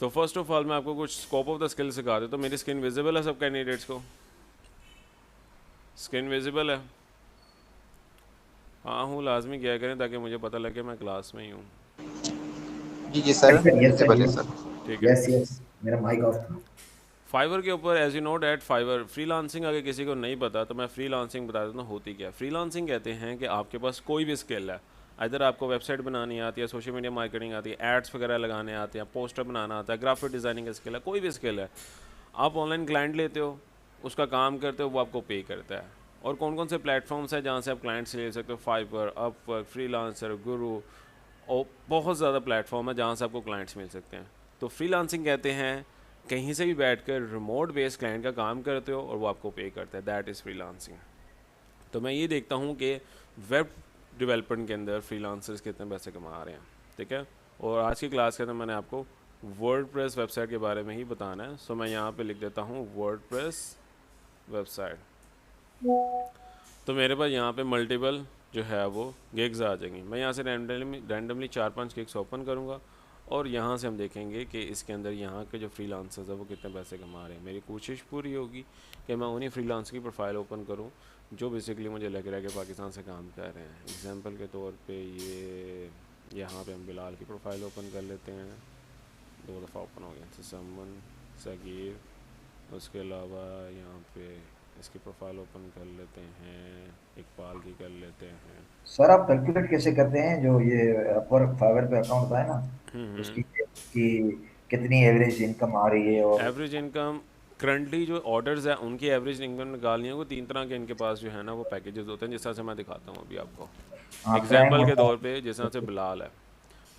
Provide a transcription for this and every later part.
तो first of all मैं आपको कुछ स्कोप ऑफ द स्किल सिखा देता हूँ। मेरी स्क्रीन विजिबल है सब कैंडिडेट्स को? स्क्रीन विजिबल है? हाँ हूँ, लाजमी किया करें ताकि मुझे पता लगे मैं क्लास में ही हूँ। जी जी सर, यस सर, विजिबल है सर। ठीक है। यस यस, मेरा माइक ऑफ था। फाइवर के ऊपर as you know that Fiverr freelancing, अगर किसी को नहीं पता तो मैं फ्रीलांसिंग बता देता हूँ होती क्या है। फ्रीलांसिंग कहते हैं कि आपके पास कोई भी स्किल है, इधर आपको वेबसाइट बनानी आती है, सोशल मीडिया मार्केटिंग आती है, एड्स वगैरह लगाने आते हैं, पोस्टर बनाना आता है, ग्राफिक डिज़ाइनिंग का स्किल है, कोई भी स्किल है, आप ऑनलाइन क्लाइंट लेते हो, उसका काम करते हो, वो आपको पे करता है। और कौन कौन से प्लेटफॉर्म्स हैं जहाँ से आप क्लाइंट्स ले सकते हो? फाइवर, अपवर्क, फ्रीलांसर, गुरु, और बहुत ज़्यादा प्लेटफॉर्म है जहाँ से आपको क्लाइंट्स मिल सकते हैं। तो फ्रीलांसिंग कहते हैं कहीं से भी बैठकर रिमोट बेस्ड क्लाइंट का काम करते हो और वो आपको पे करता है, दैट इज़ फ्रीलांसिंग। तो मैं ये देखता हूँ कि वेब डेवलपमेंट के अंदर फ्रीलांसर्स कितने पैसे कमा रहे हैं, ठीक है। और आज की क्लास के अंदर मैंने आपको वर्डप्रेस वेबसाइट के बारे में ही बताना है। सो मैं यहाँ पे लिख देता हूँ वर्डप्रेस वेबसाइट। तो मेरे पास यहाँ पे मल्टीपल जो है वो गिग्स आ जाएंगी। मैं यहाँ से रैंडमली 4-5 गिग्स ओपन करूँगा और यहाँ से हम देखेंगे कि इसके अंदर यहाँ के जो फ्रीलांसर्स है वो कितने पैसे कमा रहे हैं। मेरी कोशिश पूरी होगी कि मैं उन्हीं फ्रीलांस की प्रोफाइल ओपन करूँ जो बेसिकली मुझे लग रहा है कि पाकिस्तान से काम कर रहे हैं। एग्जांपल के तौर पे ये यहाँ पे हम बिलाल की प्रोफाइल ओपन कर लेते हैं, 2 दफ़ा ओपन हो गया। समन, सगीर, उसके अलावा यहाँ पे इसकी प्रोफाइल ओपन कर लेते हैं, इकबाल की कर लेते हैं। सर आप कैलकुलेट कैसे करते हैं जो ये अपवर्क फाइवर पे अकाउंट होता है ना, उसकी उसकी कितनी एवरेज इनकम आ रही है? और एवरेज इनकम करंटली जो ऑर्डर्स हैं उनकी एवरेज इनकम निकालनी है। वो 3 तरह के इनके पास जो है ना वो पैकेजेस होते हैं, जिस तरह से मैं दिखाता हूँ अभी आपको। हाँ, प्राइम एग्जांपल के होता तौर है। पे जिस तरह से बिलाल है,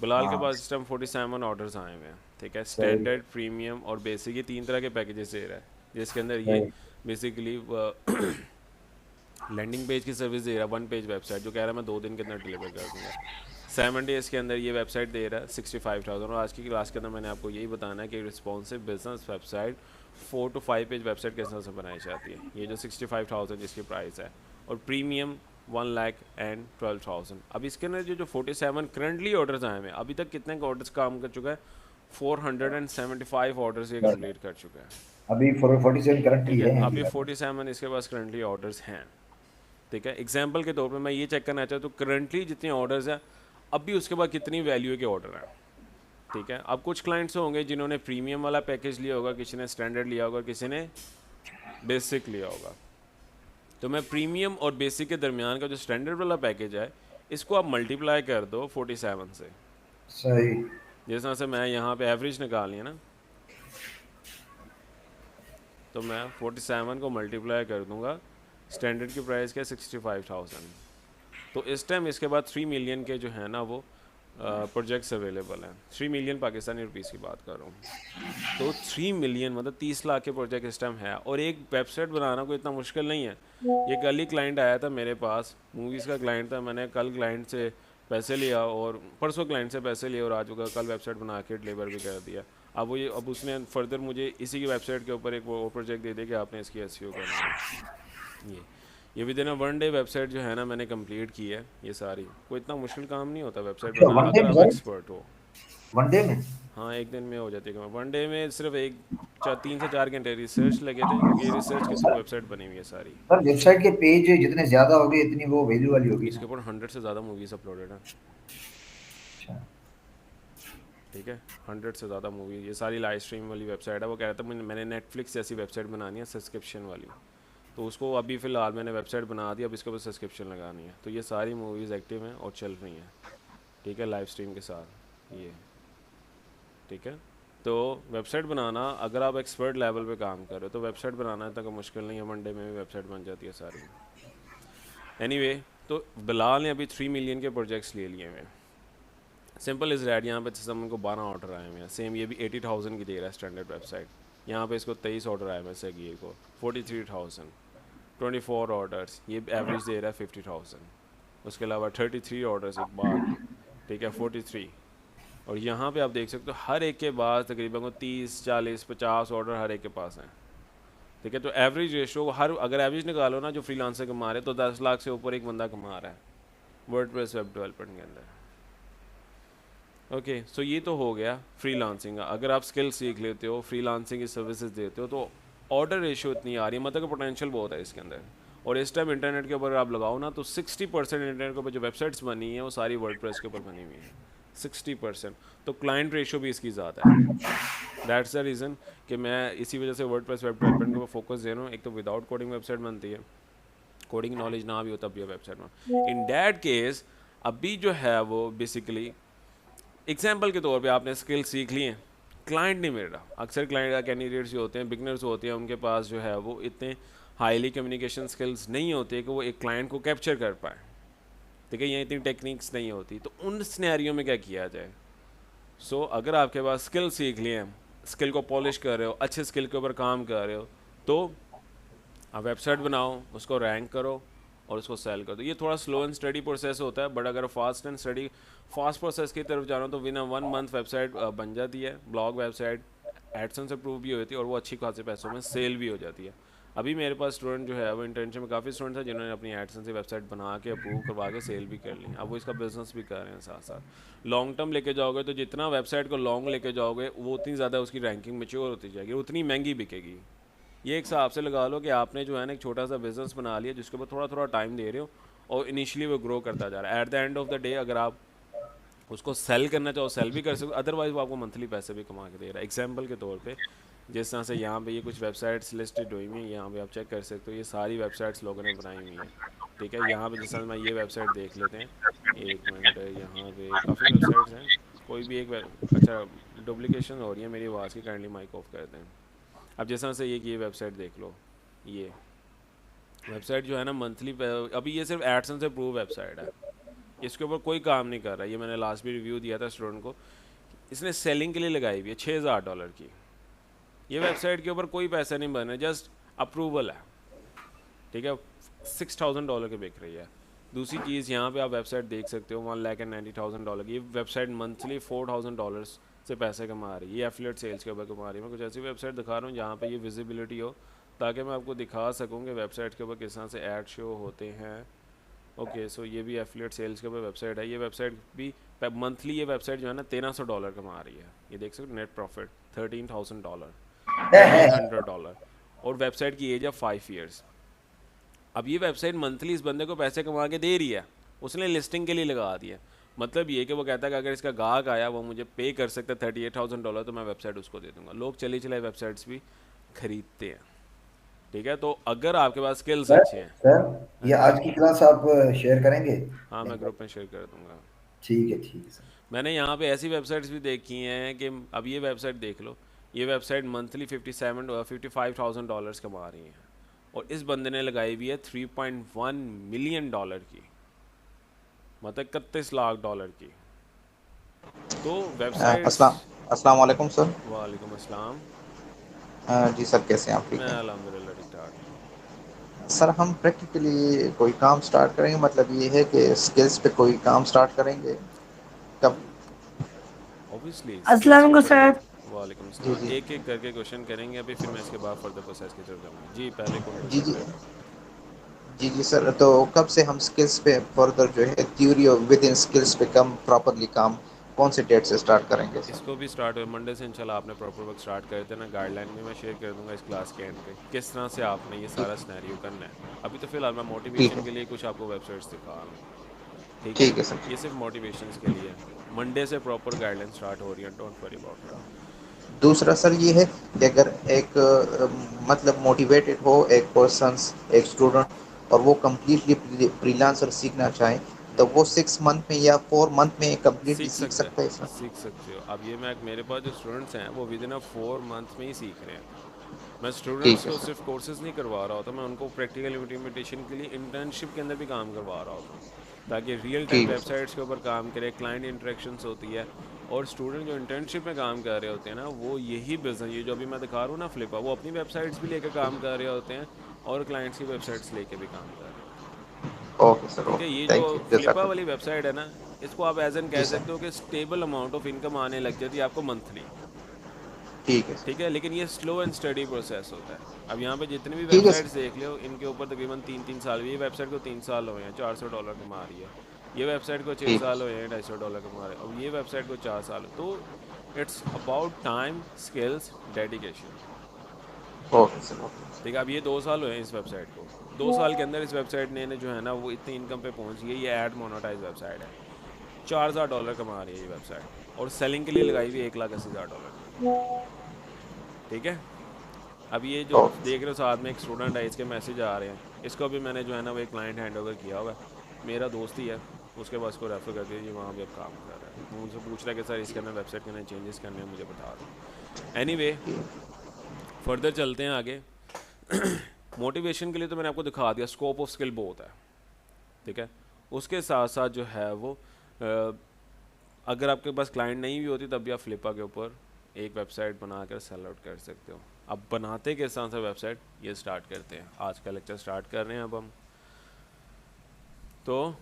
बिलाल के हाँ पास इस टाइम 47 ऑर्डर्स आए हुए हैं, ठीक है। सही स्टैंडर्ड, प्रीमियम और बेसिक, ये 3 तरह के पैकेजेस दे रहा है, जिसके अंदर ये सही। बेसिकली लैंडिंग पेज की सर्विस दे रहा है, 1 पेज वेबसाइट, जो कह रहा है मैं 2 दिन के अंदर डिलीवर कर दूँगा। 7 डेज़ के अंदर ये वेबसाइट दे रहा है 65,000। और आज की क्लास के अंदर मैंने आपको यही बताना है कि responsive business website 4 to 5 page website किस तरह से बनाई जाती है। ये जो 65,000 जिसकी प्राइस है, और प्रीमियम 1,12,000। अब इसके अंदर जो 47 करंटली ऑर्डर्स आए हैं, अभी तक कितने का ऑर्डर्स काम कर चुका है? 475 ऑर्डर्स ये बस कंप्लीट कर चुका है, अभी 47 करंटली ठीक है। है अभी इंडिया में। 47 इसके पास करंटली ऑर्डर्स हैं, ठीक है। एग्जाम्पल के तौर पे मैं ये चेक करना चाहता हूँ करंटली जितने ऑर्डर्स हैं अभी उसके बाद कितनी वैल्यू के ऑर्डर हैं, ठीक है। अब कुछ क्लाइंट्स होंगे जिन्होंने प्रीमियम वाला पैकेज लिया होगा, किसी ने स्टैंडर्ड लिया होगा, किसी ने बेसिक लिया होगा। तो मैं प्रीमियम और बेसिक के दरमियान का जो स्टैंडर्ड वाला पैकेज है इसको आप मल्टीप्लाई कर दो 47 से। सही। जिस तरह से मैं यहाँ पे एवरेज निकालनी है ना, तो मैं 47 को मल्टीप्लाई कर दूंगा, स्टैंडर्ड की प्राइस क्या है 65,000। तो इस टाइम इसके बाद 3 मिलियन के जो है ना वो प्रोजेक्ट्स अवेलेबल हैं। 3 मिलियन पाकिस्तानी रुपीस की बात कर रहा हूँ। तो 3 मिलियन मतलब 30 लाख के प्रोजेक्ट इस टाइम है। और एक वेबसाइट बनाना कोई इतना मुश्किल नहीं है। ये कल ही क्लाइंट आया था मेरे पास, मूवीज़ का क्लाइंट था। मैंने कल क्लाइंट से पैसे लिया और परसों क्लाइंट से पैसे लिए और आज वो कल वेबसाइट बना के डिलीवर भी कर दिया। अब उसने फर्दर मुझे इसी की वेबसाइट के ऊपर एक वो प्रोजेक्ट दे दिया कि आपने इसकी एसईओ करना है। ये विद इन 1 डे वेबसाइट जो है ना मैंने कंप्लीट की है। ये सारी कोई इतना मुश्किल काम नहीं होता वेबसाइट अच्छा, बनाना वन डे अगर में आप सर? एक्सपर्ट हो। वन डे में? हाँ, एक दिन में हो जाती है। 1 डे में सिर्फ 3 से 4 घंटे रिसर्च लगे थे, क्योंकि ये रिसर्च के थ्रू वेबसाइट बनी हुई है सारी। सर वेबसाइट के पेज जितने ज्यादा होंगे इतनी वो वैल्यू वाली होगी इसके ना? ऊपर 100 से ज़्यादा मूवीज़ अपलोडेड हैं, अच्छा। ठीक है। 100 से ज़्यादा मूवी, ये सारी लाइव स्ट्रीम वाली वेबसाइट है। वो कह रहा था मैंने नेटफ्लिक्स जैसी वेबसाइट बनानी है सब्सक्रिप्शन वाली, तो उसको अभी फ़िलहाल मैंने वेबसाइट बना दी, अब इसके ऊपर सब्सक्रिप्शन लगानी है। तो ये सारी मूवीज़ एक्टिव हैं और चल रही हैं, ठीक है, लाइव स्ट्रीम के साथ ये, ठीक है। तो वेबसाइट बनाना अगर आप एक्सपर्ट लेवल पे काम कर रहे हो तो वेबसाइट बनाना इतना मुश्किल नहीं है, 1 डे में भी वेबसाइट बन जाती है सारी। एनीवे, तो बिलाल ने अभी 3 मिलियन के प्रोजेक्ट्स ले लिए हैं। सिंपल इज़ डैट, यहाँ पे समन को 12 ऑर्डर आए हुए हैं। सेम ये भी 80,000 की दे रहा है स्टैंडर्ड वेबसाइट। यहाँ पे इसको 23 ऑर्डर आए हुए हैं, सगीर को 43,000। 24 ऑर्डर्स, ये एवरेज दे रहा है 50,000। उसके अलावा 33 ऑर्डर्स इकबाल, ठीक है, 43। और यहाँ पे आप देख सकते हो हर एक के पास तकरीबन को 30, 40, 50 ऑर्डर हर एक के पास हैं, ठीक है। तो एवरेज रेशो हर, अगर एवरेज निकालो ना जो फ्रीलांसर कमा रहे तो 10 लाख से ऊपर एक बंदा कमा रहा है वर्डप्रेस वेब डेवलपमेंट के अंदर, ओके, सो ये तो हो गया फ्रीलांसिंग का। अगर आप स्किल सीख लेते हो, फ्रीलांसिंग की सर्विसेज देते हो, तो ऑर्डर रेशियो इतनी आ रही है, मतलब कि पोटेंशियल बहुत है इसके अंदर। और इस टाइम इंटरनेट के ऊपर आप लगाओ ना, तो 60% इंटरनेट के ऊपर जो वेबसाइट्स बनी है वो सारी वर्डप्रेस के ऊपर बनी हुई है, 60%। तो क्लाइंट रेशियो भी इसकी ज़्यादा है। दैट्स द रीज़न कि मैं इसी वजह से वर्डप्रेस वेब डेवलपमेंट के ऊपर फोकस दे रहा हूँ। एक तो विदाउट कोडिंग वेबसाइट बनती है, कोडिंग नॉलेज ना भी हो तब भी वेबसाइट में। इन दैट केस अभी जो है वो बेसिकली एग्जाम्पल के तौर पे आपने स्किल सीख ली है, क्लाइंट नहीं मिल रहा। अक्सर क्लाइंट कैंडिडेट्स जो होते हैं, बिगनर्स होते हैं, उनके पास जो है वो इतने हाईली कम्युनिकेशन स्किल्स नहीं होते कि वो एक क्लाइंट को कैप्चर कर पाए, ठीक है, ये इतनी टेक्निक्स नहीं होती। तो उन सिनेरियो में क्या किया जाए? सो अगर आपके पास स्किल सीख लिए हैं, स्किल को पॉलिश कर रहे हो, अच्छे स्किल के ऊपर काम कर रहे हो, तो आप वेबसाइट बनाओ, उसको रैंक करो और उसको सेल कर दो। ये थोड़ा स्लो एंड स्टडी प्रोसेस होता है, बट अगर fast and study fast process की तरफ जा रहा हूँ तो विन 1 मंथ वेबसाइट बन जाती है, ब्लॉग वेबसाइट, एडसेंस अप्रूव भी होती है और वो अच्छी खासे पैसों में सेल भी हो जाती है। अभी मेरे पास स्टूडेंट जो है वो इंटर्नशिप में काफ़ी स्टूडेंट्स हैं जिन्होंने अपनी एडसेंस की वेबसाइट बना के अप्रूव करवा के सेल भी कर ली। अब वो इसका बिजनेस भी कर रहे हैं साथ साथ। लॉन्ग टर्म लेके जाओगे तो जितना वेबसाइट को लॉन्ग लेके जाओगे वो उतनी ज़्यादा उसकी रैंकिंग मेच्योर होती जाएगी, उतनी महंगी बिकेगी। ये एक हिसाब से लगा लो कि आपने जो है ना एक छोटा सा बिजनेस बना लिया जिसके ऊपर थोड़ा थोड़ा टाइम दे रहे हो और इनिशियली वो ग्रो करता जा रहा है। At the end of the day अगर आप उसको सेल करना चाहो सेल भी कर सकते हो, अदरवाइज वो आपको मंथली पैसे भी कमा के दे रहा है। एग्जाम्पल के तौर पे जिस तरह से यहाँ पे ये कुछ वेबसाइट्स लिस्टेड हुई हुई हैं, यहाँ पे आप चेक कर सकते हो, ये सारी वेबसाइट्स लोगों ने बनाई हुई हैं, ठीक है। यहाँ पे जिस तरह मैं ये वेबसाइट देख लेते हैं, एक मिनट, यहाँ पे काफ़ी वेबसाइट्स हैं, कोई भी एक अच्छा डुप्लीकेशन हो रही है मेरी आवाज़ की, काइंडली माइक ऑफ कर दें। अब जिस तरह से ये वेबसाइट देख लो, ये वेबसाइट जो है ना मंथली, अभी ये सिर्फ एडसेंस से प्रूव वेबसाइट है, इसके ऊपर कोई काम नहीं कर रहा। ये मैंने लास्ट भी रिव्यू दिया था स्टूडेंट को, इसने सेलिंग के लिए लगाई हुई है $6000 की। ये वेबसाइट के ऊपर कोई पैसा नहीं बन रहा, जस्ट अप्रूवल है, ठीक है। $6000 की बिक रही है। दूसरी चीज़ यहाँ पे आप वेबसाइट देख सकते हो, $1,90,000 की। ये वेबसाइट मंथली $4000 से पैसे कमा रही है। ये एफिलिएट सेल्स के ऊपर कमा रही है। मैं कुछ ऐसी वेबसाइट दिखा रहा हूँ जहाँ पे ये विजिबिलिटी हो, ताकि मैं आपको दिखा सकूँ कि वेबसाइट के ऊपर किस तरह से ऐड शो होते हैं। ओके, सो ये भी एफिलिएट सेल्स के ऊपर वेबसाइट है। ये वेबसाइट भी मंथली, ये वेबसाइट जो है ना $1300 कमा रही है। ये देख सकते हो, नेट प्रॉफिट $13,000, $1300। और वेबसाइट की एज है 5 ईयर्स। अब ये वेबसाइट मंथली इस बंदे को पैसे कमा के दे रही है, उसने लिस्टिंग के लिए लगा दिया। मतलब ये कि वो कहता है कि अगर इसका गाहक आया वो मुझे पे कर सकता है $38,000, तो मैं वेबसाइट उसको दे दूंगा। लोग चली चलाई वेबसाइट्स भी खरीदते हैं, ठीक है। तो अगर आपके पास स्किल्स सर अच्छे हैं। सर, हाँ ये जी, आज की क्लास आप शेयर करेंगे? हाँ मैं ग्रुप में शेयर कर दूंगा। ठीक है सर। मैंने यहाँ पे ऐसी वेबसाइट्स भी देखी हैं कि अब ये वेबसाइट देख लो, ये वेबसाइट मंथली $55,000 कमा रही हैं, और इस बंदे ने लगाई हुई है $3.1 मिलियन की, मतलब $31 लाख की। तो वेबसाइट्स। अस्सलाम अस्सलाम वालेकुम सर। वालेकुम अस्सलाम। जी सर, कैसे हैं आप? ठीक मैं हैं अल्हम्दुलिल्लाह ठीक ठाक। सर। हम प्रैक्टिकली कोई काम स्टार्ट करेंगे, मतलब ये है कि स्किल्स पे कोई काम स्टार्ट करेंगे कब? ऑब्वियसली अस्सलाम स्किल्स के वालेकुम ऊपर सर। वालेकुम जी अस्सलाम। जी एक एक करके क्वेश्चन करेंगे अभी, फिर मैं इसके बाद फर्दर प्रोसेस की तरफ जाऊँगा। जी, पहले कौन जी क्वेश्चन जी कर रहा है? जी सर, तो कब से हम स्किल्स पे फर्दर जो है थ्योरी और विद इन स्किल्स पे कम प्रॉपरली काम कौन से डेट से स्टार्ट करेंगे सर? इसको भी स्टार्ट हो मंडे से इंशाल्लाह। आपने प्रॉपर वर्क स्टार्ट कर देना, गाइडलाइन भी मैं शेयर कर दूंगा इस क्लास के एंड पे, किस तरह से आपने ये ठीक सारा सिनेरियो करना है। अभी तो फिलहाल मैं ठीक मोटिवेशन है के लिए कुछ आपको वेबसाइट्स दिखा रहा हूँ, ठीक है। ठीक है सर। ये सिर्फ मोटिवेशंस के लिए है। मंडे से प्रॉपर गाइडलाइन स्टार्ट हो रही है, डोंट वरी अबाउट इट। दूसरा सर ये है कि अगर एक मतलब मोटिवेटेड हो एक पर्सन, एक स्टूडेंट, और वो कम्प्लीटली फ्रीलांसर सीखना चाहे, तो वो 6 मंथ में या 4 मंथ में कम्प्लीटली सीख सीख सकते सकता है हैं, सर? सीख सकते हो। अब ये मैं, मेरे पास जो स्टूडेंट्स हैं वो विद इन 4 मंथ में ही सीख रहे हैं। मैं ठीक स्टूडेंट्स है को सर। सिर्फ कोर्सेज नहीं करवा रहा होता, मैं उनको प्रैक्टिकल इम्प्लीमेंटेशन के लिए इंटर्नशिप के अंदर भी काम करवा रहा होता हूँ, ताकि रियल टाइम ठीक है सर। वेबसाइट्स के ऊपर काम करे, क्लाइंट इंटरेक्शंस होती है। और स्टूडेंट जो इंटर्नशिप में काम कर रहे होते हैं ना, वो यही बिजनेस, ये जो अभी मैं दिखा रहा हूँ ना फ्लिपा, वो अपनी वेबसाइट्स भी लेकर काम कर रहे होते हैं और क्लाइंट्स की वेबसाइट्स लेके भी काम कर रहे होते हैं, ओके सर, ठीक है। ओके, ये जो थैंक यू, फ्लिपा वाली जज़ाकल्लाह। वेबसाइट है ना, इसको आप एज एन जी कह सर। सकते हो कि स्टेबल अमाउंट ऑफ इनकम आने लग जाती है आपको मंथली, ठीक है ठीक सर। है। लेकिन ये स्लो एंड स्टडी प्रोसेस होता है। अब यहाँ पे जितनी भी ठीक है वेबसाइट्स सर। देख लो, इनके ऊपर तकरीबन 3-3 साल, ये वेबसाइट को 3 साल हुए हैं, $400 कमा रही है। ये वेबसाइट को 6 ठीक है साल हुए हैं, $250 कमा रहे हैं, अब ये वेबसाइट को 4 साल, तो it's about time, skills, dedication. Okay sir okay. ठीक है, अब ये 2 साल हुए हैं इस वेबसाइट को, 2 साल के अंदर इस वेबसाइट ने जो है ना वो इतनी इनकम पे पहुंच गई। ये ऐड मोनेटाइज वेबसाइट है, $4000 कमा रही है ये वेबसाइट, और सेलिंग के लिए लगाई हुई $1,80,000 की। ठीक है, अब ये जो ओके देख रहे हो साथ में एक स्टूडेंट है, इसके मैसेज आ रहे हैं, इसको भी मैंने जो है ना वो एक क्लाइंट हैंड ओवर किया हुआ है, मेरा दोस्त ही है, उसके पास को रेफर कर दिया, ये वहाँ भी अब काम कर रहा है। वो मुझसे पूछ रहा है कि सर इसके अंदर वेबसाइट के अंदर चेंजेस करने हैं, मुझे बता दो। एनीवे, फर्दर चलते हैं आगे। मोटिवेशन के लिए तो मैंने आपको दिखा दिया, स्कोप ऑफ स्किल बहुत है। ठीक है, उसके साथ साथ जो है वो अगर आपके पास क्लाइंट नहीं भी होती तब भी आप फ्लिपा के ऊपर एक वेबसाइट बनाकर सेल आउट कर सकते हो। अब बनाते के साथ साथ वेबसाइट ये स्टार्ट करते हैं, आज का लेक्चर स्टार्ट कर रहे हैं अब हम। तो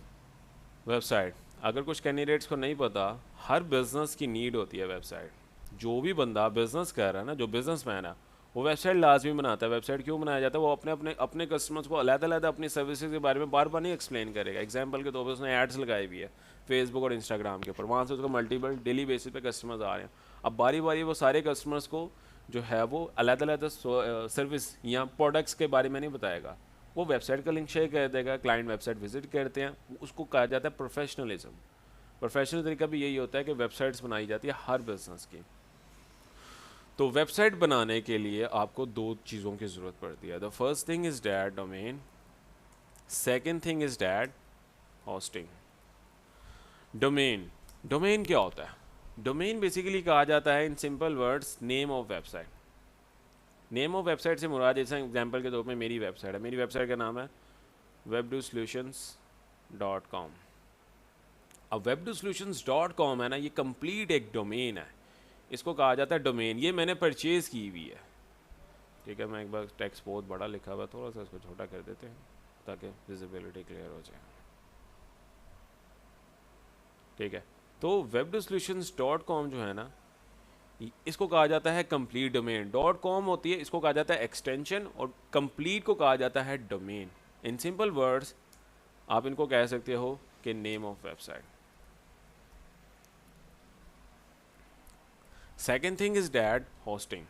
वेबसाइट, अगर कुछ कैंडिडेट्स को नहीं पता, हर बिज़नेस की नीड होती है वेबसाइट। जो भी बंदा बिज़नेस कर रहा है ना, जो बिज़नेसमैन है, वो वेबसाइट लाजमी बनाता है। वेबसाइट क्यों बनाया जाता है? वो अपने अपने अपने कस्टमर्स को अलग-अलग अपनी सर्विसेज के बारे में बार बार नहीं एक्सप्लेन करेगा। एग्जांपल के तौर पर उसने एड्स लगाई हुई है फेसबुक और इंस्टाग्राम के ऊपर, वहाँ से उसको मल्टीपल डेली बेसिस पे कस्टमर्स आ रहे हैं। अब बारी बारी वो सारे कस्टमर्स को जो है वो अलग-अलग सर्विस या प्रोडक्ट्स के बारे में नहीं बताएगा, वो वेबसाइट का लिंक शेयर कर देगा, क्लाइंट वेबसाइट विजिट करते हैं, उसको कहा जाता है प्रोफेशनलिज्म। प्रोफेशनल तरीका भी यही होता है कि वेबसाइट्स बनाई जाती है हर बिजनेस की। तो वेबसाइट बनाने के लिए आपको दो चीज़ों की ज़रूरत पड़ती है। The first thing is that domain, second thing is that hosting. Domain, domain क्या होता है? डोमेन बेसिकली कहा जाता है in simple words name of website. Name of website से मुराद, जैसे एग्जांपल के तौर पे मेरी वेबसाइट है, मेरी वेबसाइट का नाम है webdosolutions.com। अब webdosolutions.com है ना, ये कंप्लीट एक डोमेन है, इसको कहा जाता है डोमेन। ये मैंने परचेज़ की हुई है। ठीक है, मैं एक बार टेक्स्ट बहुत बड़ा लिखा हुआ है, थोड़ा सा इसको छोटा कर देते हैं ताकि विजिबिलिटी क्लियर हो जाए। ठीक है, तो webdosolutions.com जो है ना, इसको कहा जाता है कंप्लीट डोमेन। .com होती है, इसको कहा जाता है एक्सटेंशन, और कंप्लीट को कहा जाता है डोमेन। इन सिंपल वर्ड्स आप इनको कह सकते हो कि name of website. Second thing is that hosting.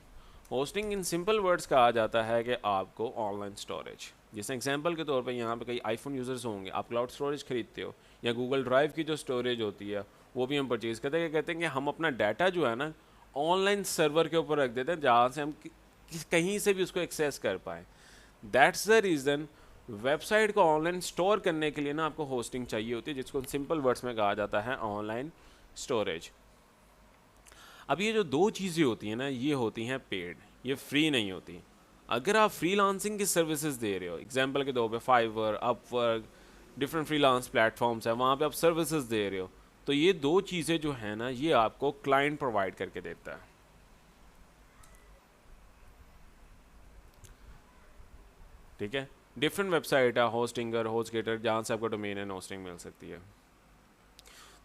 Hosting in simple words कहा जाता है कि आपको ऑनलाइन स्टोरेज, जैसे एग्जांपल के तौर पे यहाँ पे कई आईफोन यूज़र्स होंगे, आप क्लाउड स्टोरेज खरीदते हो, या गूगल ड्राइव की जो स्टोरेज होती है वो भी हम परचेज़ करते हैं। कहते हैं कि हम अपना डाटा जो है ना ऑनलाइन सर्वर के ऊपर रख देते हैं, जहाँ से हम कहीं से भी उसको एक्सेस कर पाएँ। दैट्स द रीज़न वेबसाइट को ऑनलाइन स्टोर करने के लिए ना आपको होस्टिंग चाहिए होती है, जिसको सिंपल वर्ड्स में कहा जाता है ऑनलाइन स्टोरेज। अब ये जो दो चीज़ें होती हैं ना, ये होती हैं पेड, ये फ्री नहीं होती। अगर आप फ्रीलांसिंग की सर्विसेज दे रहे हो, एग्जांपल के तौर पे Fiverr, Upwork, different freelance platforms हैं, वहाँ पे आप सर्विसेज दे रहे हो, तो ये दो चीज़ें जो है ना, ये आपको क्लाइंट प्रोवाइड करके देता है। ठीक है, डिफरेंट वेबसाइट है, होस्टिंगर, होस्टगेटर, जहाँ से आपको डोमेन एंड होस्टिंग मिल सकती है।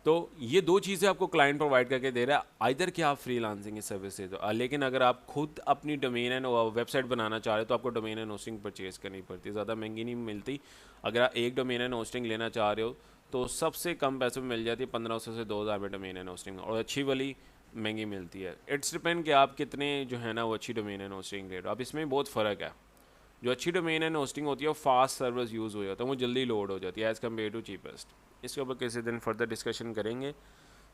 तो ये दो चीज़ें आपको क्लाइंट प्रोवाइड करके दे रहा है, आइदर कि आप फ्रीलांसिंग की सर्विस दे दो, लेकिन अगर आप खुद अपनी डोमेन एंड वेबसाइट बनाना चाह रहे हो तो आपको डोमेन एंड होस्टिंग परचेज करनी पड़ती है, ज़्यादा महंगी नहीं मिलती। अगर आप एक डोमेन एंड होस्टिंग लेना चाह रहे हो तो सबसे कम पैसे में मिल जाती है 1500 से 2000 में डोमेन एंड होस्टिंग, और अच्छी वाली महंगी मिलती है। इट्स डिपेंड कि आप कितने जो है ना वो अच्छी डोमेन एंड होस्टिंग ले रहे हो। अब इसमें बहुत फ़र्क है, जो अच्छी डोमेन एंड होस्टिंग होती है वो फास्ट सर्वर्स यूज़ हो जाता है, वो जल्दी लोड हो जाती है एज़ कम्पेयर टू चीपेस्ट। इसके ऊपर किसी दिन फर्दर डिस्कशन करेंगे।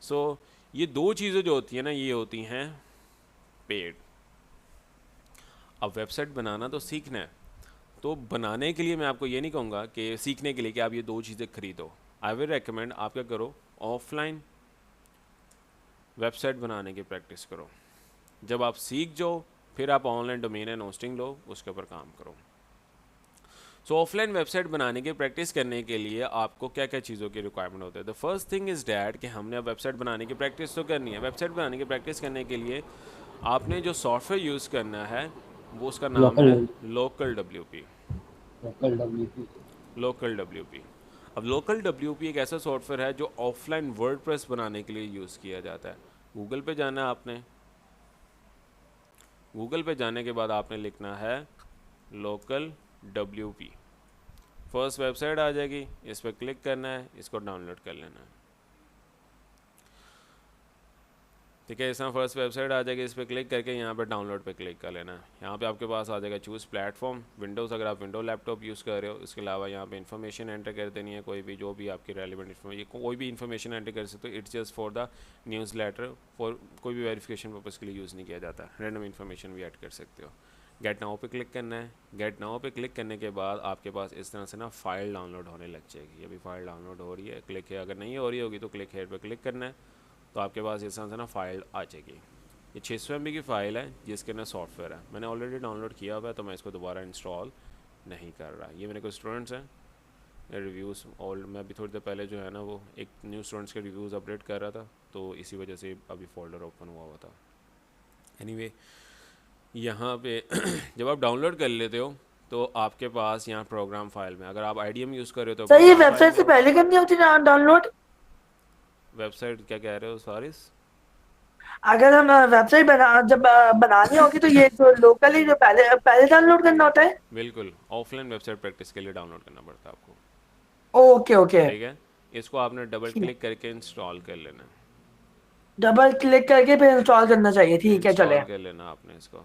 सो ये दो चीज़ें जो होती हैं ना, ये होती हैं पेड। अब वेबसाइट बनाना तो सीखना है, तो बनाने के लिए मैं आपको ये नहीं कहूँगा कि सीखने के लिए कि आप ये दो चीज़ें खरीदो। आई विल रेकमेंड आप क्या करो, ऑफलाइन वेबसाइट बनाने की प्रैक्टिस करो। जब आप सीख जाओ फिर आप ऑनलाइन डोमेन एंड होस्टिंग लो, उसके ऊपर काम करो। सो ऑफलाइन वेबसाइट बनाने की प्रैक्टिस करने के लिए आपको क्या क्या चीज़ों की रिक्वायरमेंट होती है? The first thing is that कि हमने अब वेबसाइट बनाने की प्रैक्टिस तो करनी है। वेबसाइट बनाने की प्रैक्टिस करने के लिए आपने जो सॉफ्टवेयर यूज़ करना है वो उसका नाम है लोकल डब्ल्यूपी। Local WP. अब लोकल डब्ल्यूपी एक ऐसा सॉफ्टवेयर है जो ऑफलाइन वर्डप्रेस बनाने के लिए यूज़ किया जाता है। गूगल पे जाना है आपने, गूगल पे जाने के बाद आपने लिखना है लोकल WP फर्स्ट वेबसाइट आ जाएगी, इस पर क्लिक करना है, इसको डाउनलोड कर लेना है। ठीक है, इस तरह फर्स्ट वेबसाइट आ जाएगी, इस पर क्लिक करके यहाँ पे डाउनलोड पे क्लिक कर लेना है। यहाँ पे आपके पास आ जाएगा चूज़ प्लेटफॉर्म, विंडोज़ अगर आप विंडो लैपटॉप यूज़ कर रहे हो। इसके अलावा यहाँ पे इन्फॉर्मेशन एंटर कर देनी है, कोई भी जो भी आपकी रेलिवेंट इन्फॉर्मेशन, कोई भी इन्फॉर्मेशन एंटर कर सकते हो। It's just for the newsletter, for कोई भी वेरिफिकेशन पर्पज़ के लिए यूज़ नहीं किया जाता। रैंडम इन्फॉर्मेशन भी ऐड कर सकते हो। गेट नाउ पे क्लिक करना है। गेट नाउ पे क्लिक करने के बाद आपके पास इस तरह से ना फाइल डाउनलोड होने लग जाएगी। अभी फाइल डाउनलोड हो रही है, क्लिक है, अगर नहीं हो रही होगी तो क्लिक हेयर पे क्लिक करना है, तो आपके पास इस तरह से ना फाइल आ जाएगी। ये 600 MB की फ़ाइल है जिसके अंदर सॉफ्टवेयर है, मैंने ऑलरेडी डाउनलोड किया हुआ है, तो मैं इसको दोबारा इंस्टॉल नहीं कर रहा। ये मेरे कुछ स्टूडेंट्स हैं, रिव्यूज़, और मैं अभी थोड़ी देर पहले जो है ना वो एक न्यू स्टूडेंट्स के रिव्यूज़ अपडेट कर रहा था, तो इसी वजह से अभी फोल्डर ओपन हुआ था। एनीवे यहाँ पे जब आप डाउनलोड कर लेते हो तो आपके पास यहाँ प्रोग्राम फाइल में, अगर आप IDM यूज़ कर रहे हो तो सर ये प्रोग्राम वेबसाइट से पहले करनी होती है डाउनलोड? वेबसाइट क्या कह रहे हो सारिस? अगर हम वेबसाइट जब बनानी होगी तो ये जो लोकली जो पहले पहले डाउनलोड करना होता है? बिल्कुल, ऑफलाइन वेबसाइट प्रैक्टिस के लिए डाउनलोड करना पड़ता है आपको। ओके ओके, ठीक है, इसको आपने डबल क्लिक करके इंस्टॉल कर लेना है। डबल क्लिक करके फिर इंस्टॉल करना चाहिए, ठीक है चले। इंस्टॉल कर लेना आपने इसको,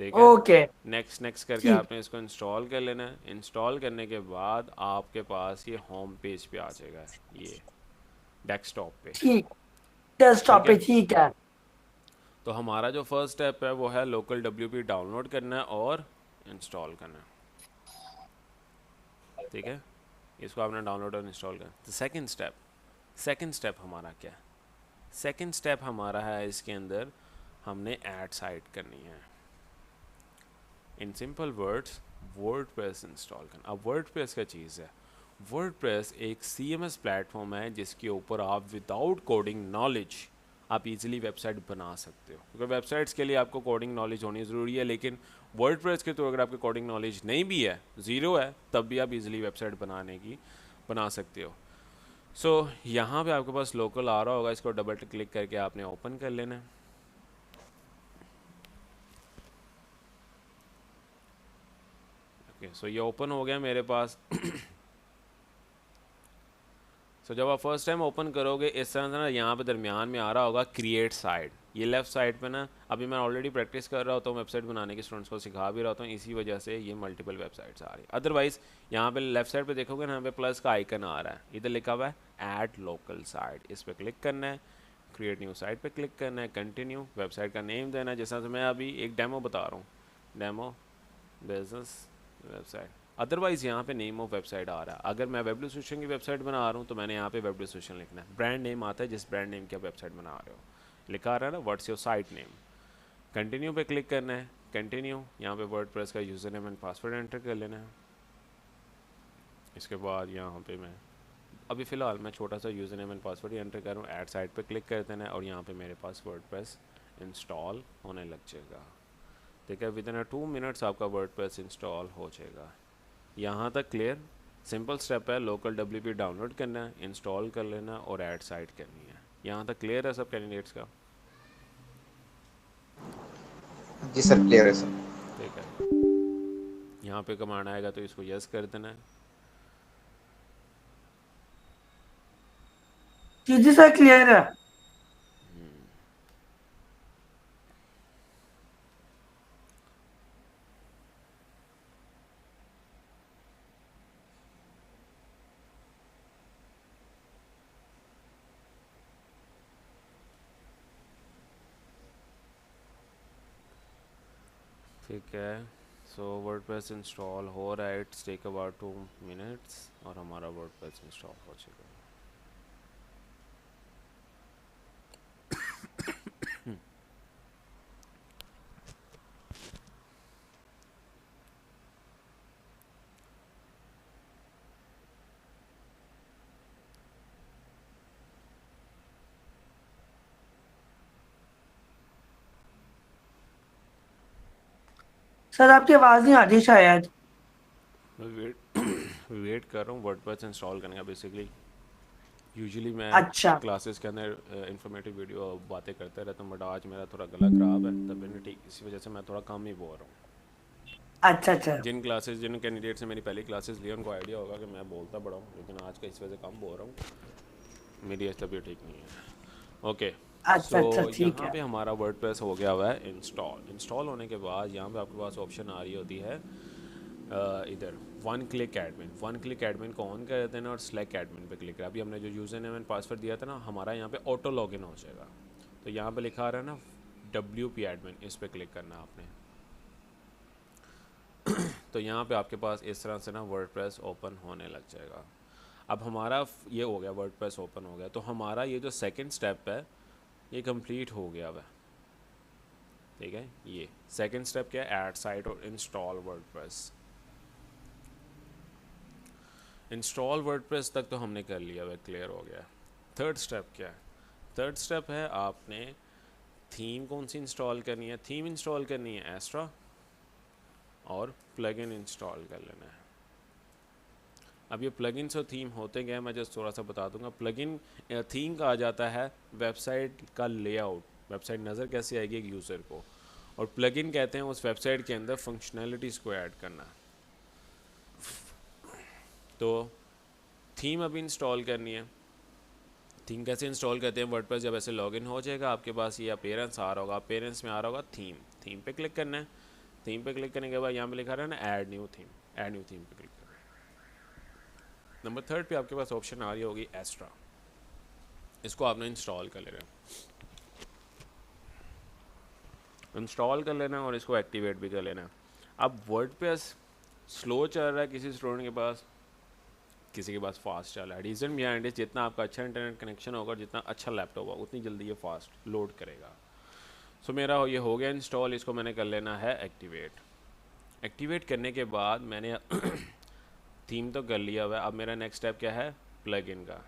ठीक है। ओके नेक्स्ट नेक्स्ट करके ठीक आपने इसको इंस्टॉल कर लेना है। इंस्टॉल करने के बाद आपके पास ये होम पेज पे आ जाएगा, ये डेस्कटॉप पे। ठीक, डेस्कटॉप ठीक पे, है, ठीक है। तो हमारा जो फर्स्ट स्टेप है वो है लोकल WP डाउनलोड करना है और इंस्टॉल करना है। ठीक है, इसको आपने डाउनलोड और इंस्टॉल करना। तो सेकंड स्टेप हमारा क्या है? सेकंड स्टेप हमारा है इसके अंदर हमने ऐड साइट करनी है। In simple words, WordPress install करना। अब वर्डप्रेस क्या चीज़ है? वर्डप्रेस एक CMS प्लेटफॉर्म है जिसके ऊपर आप विदाउट कोडिंग नॉलेज आप इजीली वेबसाइट बना सकते हो। क्योंकि वेबसाइट्स के लिए आपको कोडिंग नॉलेज होनी ज़रूरी है, लेकिन वर्डप्रेस के तो अगर आपकी कोडिंग नॉलेज नहीं भी है, ज़ीरो है, तब भी आप इजीली वेबसाइट बना सकते हो। सो यहाँ पे आपके पास लोकल आ रहा होगा, इसको डबल क्लिक करके आपने ओपन कर लेना है। ओके, सो ये ओपन हो गया मेरे पास। सो जब आप फर्स्ट टाइम ओपन करोगे इस तरह से ना यहाँ पे दरमियान में आ रहा होगा क्रिएट साइट। ये लेफ़्ट साइड पे ना, अभी मैं ऑलरेडी प्रैक्टिस कर रहा होता हूँ, वेबसाइट बनाने के स्टूडेंट्स को सिखा भी रहा हूँ, इसी वजह से ये मल्टीपल वेबसाइट्स आ रही है। अदरवाइज़ यहाँ पे लेफ्ट साइड पे देखोगे ना, यहाँ पे प्लस का आइकन आ रहा है, इधर लिखा हुआ है ऐड लोकल साइट, इस पर क्लिक करना है, क्रिएट न्यू साइट पे क्लिक करना है, कंटिन्यू, वेबसाइट का नेम देना है। जैसा मैं अभी एक डेमो बता रहा हूँ, डेमो बिजनेस वेबसाइट। अदरवाइज़ यहाँ पे नेम ऑफ वेबसाइट आ रहा है। अगर मैं वेब डिस्ट्रीब्यूशन की वेबसाइट बना रहा हूँ तो मैंने यहाँ पे वेब डिस्ट्रीब्यूशन लिखना है। ब्रांड नेम आता है जिस ब्रांड नेम की आप वेबसाइट बना रहे हो, लिखा आ रहा है ना what's your site name. Continue पे क्लिक करना है, कंटिन्यू, यहाँ पे वर्डप्रेस का user name and password enter कर लेना है। इसके बाद यहाँ पे मैं अभी फ़िलहाल मैं छोटा सा user name and password he enter कर रहा हूँ। ऐड साइट पे क्लिक कर देना है और यहाँ पे मेरे पास वर्डप्रेस इंस्टॉल होने लग जाएगा। ठीक है, विद इन 2 मिनट्स आपका वर्डप्रेस इंस्टॉल हो जाएगा। यहाँ तक क्लियर? सिंपल स्टेप है, लोकल WP डाउनलोड करना है, इंस्टॉल कर लेना और ऐड साइट करनी है। यहाँ तक क्लियर है सब कैंडिडेट्स का? जी सर, क्लियर है सर। ठीक है, यहाँ पे कमांड आएगा तो इसको यस कर देना है। जी सर क्लियर है। ठीक है, सो वर्डप्रेस इंस्टॉल हो रहा है, इट्स टेक अबाउट 2 मिनट्स और हमारा वर्डप्रेस इंस्टॉल हो चुका है। सर आपकी आवाज़ नहीं आ रही शायद। मैं वेट कर रहा हूँ वर्डप्रेस इंस्टॉल करने का। बेसिकली यूजुअली मैं अच्छा क्लासेस के अंदर इंफॉर्मेटिव वीडियो बातें करते रहता हूँ, बट आज मेरा थोड़ा गला ख़राब है, तबीयत नहीं ठीक, इसी वजह से मैं थोड़ा कम ही बोल रहा हूँ। अच्छा अच्छा। जिन कैंडिडेट से मेरी पहली क्लासेस ली उनको आइडिया होगा कि मैं बोलता बड़ा हूँ, लेकिन आज का इस वजह से कम बोल रहा हूँ, मेरी तबीयत ठीक नहीं है। ओके, अच्छा सो अच्छा ठीक यहाँ है। पे हमारा वर्डप्रेस हो गया हुआ है इंस्टॉल होने के बाद यहाँ पे आपके पास ऑप्शन आ रही होती है इधर वन क्लिक एडमिन को ऑन कर देना और सेलेक्ट एडमिन पे क्लिक करें। अभी हमने जो यूज़र नेम एंड पासवर्ड दिया था ना, हमारा यहाँ पे ऑटो लॉगिन हो जाएगा। तो यहाँ पे लिखा आ रहा है ना WP एडमिन, इस पर क्लिक करना है आपने। तो यहाँ पे आपके पास इस तरह से ना वर्डप्रेस ओपन होने लग जाएगा। अब हमारा ये हो गया, वर्डप्रेस ओपन हो गया, तो हमारा ये जो सेकंड स्टेप है ये कंप्लीट हो गया हुआ है। ठीक है, ये सेकंड स्टेप क्या है, ऐड साइट और इंस्टॉल वर्डप्रेस। इंस्टॉल वर्डप्रेस तक तो हमने कर लिया हुआ, क्लियर हो गया। थर्ड स्टेप क्या है, थर्ड स्टेप है आपने थीम कौन सी इंस्टॉल करनी है। थीम इंस्टॉल करनी है एस्ट्रा, और प्लगइन इंस्टॉल कर लेना है। अब ये प्लगइन्स और थीम होते गए, मैं जस्ट थोड़ा सा बता दूंगा। प्लगइन थीम का आ जाता है वेबसाइट का लेआउट, वेबसाइट नज़र कैसे आएगी एक यूज़र को, और प्लगइन कहते हैं उस वेबसाइट के अंदर फंक्शनैलिटीज़ को ऐड करना। तो थीम अभी इंस्टॉल करनी है। थीम कैसे इंस्टॉल करते हैं, वर्डप्रेस जब ऐसे लॉगिन हो जाएगा आपके पास ये अपीयरेंस आ रहा होगा, अपीयरेंस में आ रहा होगा थीम पे क्लिक करना है। थीम पे क्लिक करने के बाद यहाँ पे लिखा रहा है ना ऐड न्यू थीम पे क्लिक करना है। नंबर थर्ड पे आपके पास ऑप्शन आ रही होगी एस्ट्रा, इसको आपने इंस्टॉल कर लेना है, इंस्टॉल कर लेना है और इसको एक्टिवेट भी कर लेना है। अब वर्डप्रेस स्लो चल रहा है किसी स्टूडेंट के पास, किसी के पास फास्ट चल रहा है। रीज़न बिहाइंड इट, जितना आपका अच्छा इंटरनेट कनेक्शन होगा, जितना अच्छा लैपटॉप होगा, उतनी जल्दी ये फास्ट लोड करेगा। सो मेरा ये हो गया इंस्टॉल, इसको मैंने कर लेना है एक्टिवेट। एक्टिवेट करने के बाद मैंने थीम तो कर लिया हुआ है। अब मेरा नेक्स्ट स्टेप क्या है, प्लगइन का।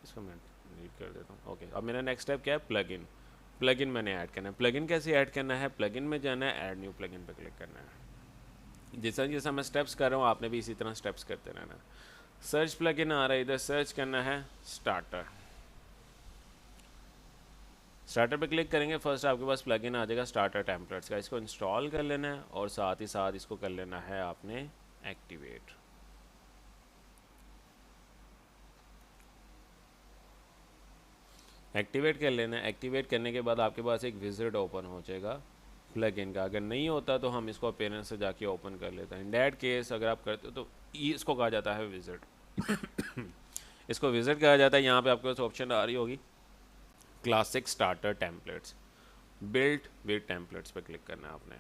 इसको मैं डिलीट कर देता हूँ। ओके, अब मेरा नेक्स्ट स्टेप क्या है, प्लगइन मैंने ऐड करना है। प्लगइन कैसे ऐड करना है, प्लगइन में जाना है, ऐड न्यू प्लगइन पे क्लिक करना है। जैसा जैसा मैं स्टेप्स कर रहा हूँ आपने भी इसी तरह स्टेप्स करते रहना। सर्च प्लगइन आ रहा है, इधर सर्च करना है स्टार्टर पे क्लिक करेंगे। फर्स्ट आपके पास प्लगइन आ जाएगा स्टार्टर टेम्पलेट्स का, इसको इंस्टॉल कर लेना है और साथ ही साथ इसको कर लेना है आपने एक्टिवेट। एक्टिवेट कर लेना है। एक्टिवेट करने के बाद आपके पास एक विजिट ओपन हो जाएगा प्लगइन का। अगर नहीं होता तो हम इसको अपीयरेंस से जाके ओपन कर लेते हैं। इन डैट केस अगर आप करते हो तो इसको कहा जाता है विजिट इसको विजिट कहा जाता है। यहाँ पे आपके पास ऑप्शन आ रही होगी classic starter templates, built with templates पे क्लिक करना है आपने।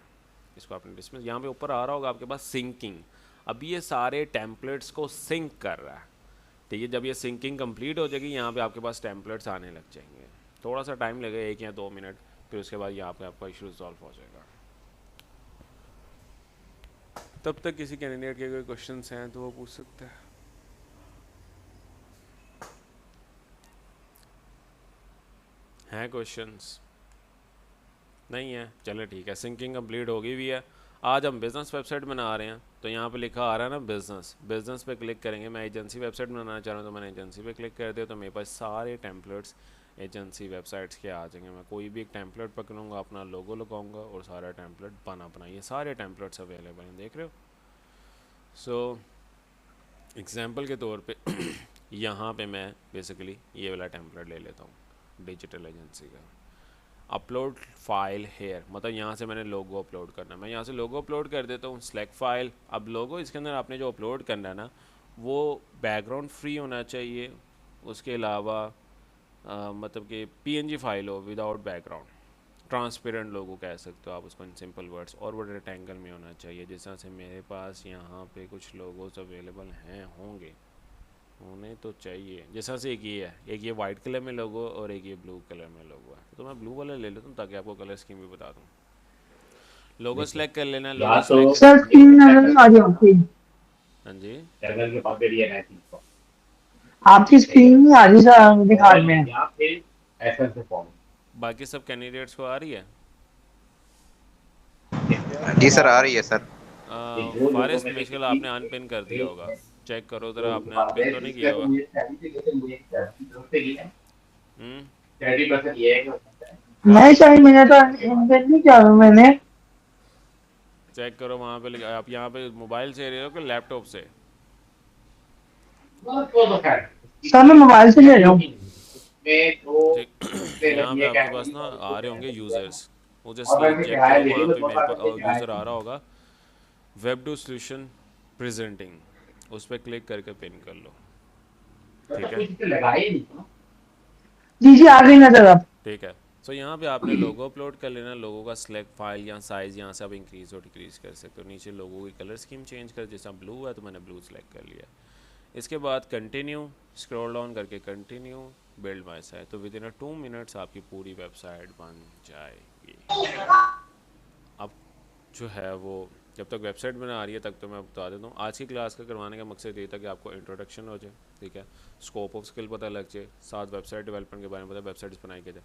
इसको आपने डिसमिस, यहाँ पे ऊपर आ रहा होगा आपके पास सिंकिंग। अब ये सारे टेम्पलेट्स को सिंक कर रहा है, ठीक है। जब ये सिंकिंग कंप्लीट हो जाएगी यहाँ पे आपके पास टेम्पलेट्स आने लग जाएंगे। थोड़ा सा टाइम लगेगा, 1 या 2 मिनट, फिर उसके बाद यहाँ पे आपका इशू रिजॉल्व हो जाएगा। तब तक किसी कैंडिडेट के कोई क्वेश्चंस हैं तो वो पूछ सकते हैं। क्वेश्चंस नहीं है, चलो ठीक है। सिंकिंग कंप्लीट हो गई भी है। आज हम बिज़नेस वेबसाइट बना रहे हैं, तो यहाँ पे लिखा आ रहा है ना बिज़नेस पे क्लिक करेंगे। मैं एजेंसी वेबसाइट बनाना चाह रहा हूँ तो मैंने एजेंसी पे क्लिक कर दिया, तो मेरे पास सारे टेम्पलेट्स एजेंसी वेबसाइट्स के आ जाएंगे। मैं कोई भी एक टेम्पलेट पकड़ूंगा, अपना लोगो लगाऊंगा और सारा टेम्पलेट बना ये सारे टेम्पलेट्स अवेलेबल हैं, देख रहे हो। सो एग्जांपल के तौर पे यहाँ पे मैं बेसिकली ये वाला टेम्पलेट ले लेता हूँ डिजिटल एजेंसी का। अपलोड फाइल हेयर, मतलब यहाँ से मैंने लोगो अपलोड करना है। मैं यहाँ से लोगो अपलोड कर देता हूँ, सेलेक्ट फाइल। अब लोगो इसके अंदर आपने जो अपलोड करना है ना, वो बैकग्राउंड फ्री होना चाहिए। उसके अलावा मतलब कि PNG फाइल हो विदाउट बैकग्राउंड, ट्रांसपेरेंट लोगो कह सकते हो आप उसको इन सिंपल वर्ड्स, और वो रेक्टेंगल में होना चाहिए। जिस तरह से मेरे पास यहाँ पे कुछ लोगोस अवेलेबल हैं, होंगे, होने तो चाहिए। जैसा से एक ये वाइट कलर में लोगो और एक ये ब्लू कलर में लोगो है, तो मैं ब्लू वाला ले लेता हूँ ताकि आपको कलर स्कीम भी बता दूँ। लोगो सेलेक्ट कर लेना है। लोगो सेलेक्ट सर स्क्रीन नजर आ रही आपकी? हाँ जी, आपकी स्क्रीन नहीं आ रही सर दिखा में। बाकी सब कैंडिडेट्स को आ रही है? जी सर, आ रही है सर। फारिस मुश्किल आपने अनपिन कर दिया होगा, चेक करो ज़रा, आपने अनपिन तो नहीं किया होगा। नहीं सर, मैंने तो नहीं किया मैंने। चेक करो वहाँ पे आप यहाँ पे मोबाइल से रहे हो कि लैपटॉप से? सर मैं मोबाइल से ले रहा हूँ। ठीक यहाँ पे आपके पास ना आ रहे होंगे यूज़र्स, वो जस्ट चेक करो वहाँ पे मेरे पास यूज़र आ रहा होगा, वेब टू सोल्यूशन प्रेजेंटिंग, उस पर क्लिक करके पिन कर लो। ठीक है, जी जी आ गई नजर अब। ठीक है। सो यहाँ पे आपने लोगो अपलोड कर लेना, लोगों का सिलेक्ट फाइल या साइज़ यहाँ से आप इंक्रीज़ और डिक्रीज़ कर सकते हो। नीचे लोगों की कलर स्कीम चेंज कर, जैसा ब्लू है तो मैंने ब्लू सेलेक्ट कर लिया। इसके बाद कंटिन्यू, स्क्रॉल डाउन करके कंटिन्यू, बिल्ड माई साइट, तो विद इन 2 मिनट्स आपकी पूरी वेबसाइट बन जाएगी। अब जो है वो जब तक वेबसाइट बना रही है तब तो मैं बता देता हूँ, आज की क्लास का करवाने का मकसद ये था कि आपको इंट्रोडक्शन हो जाए, ठीक है, स्कोप ऑफ स्किल पता लग जाए, साथ वेबसाइट डेवलपमेंट के बारे में पता, वेबसाइट्स बनाई के जाए।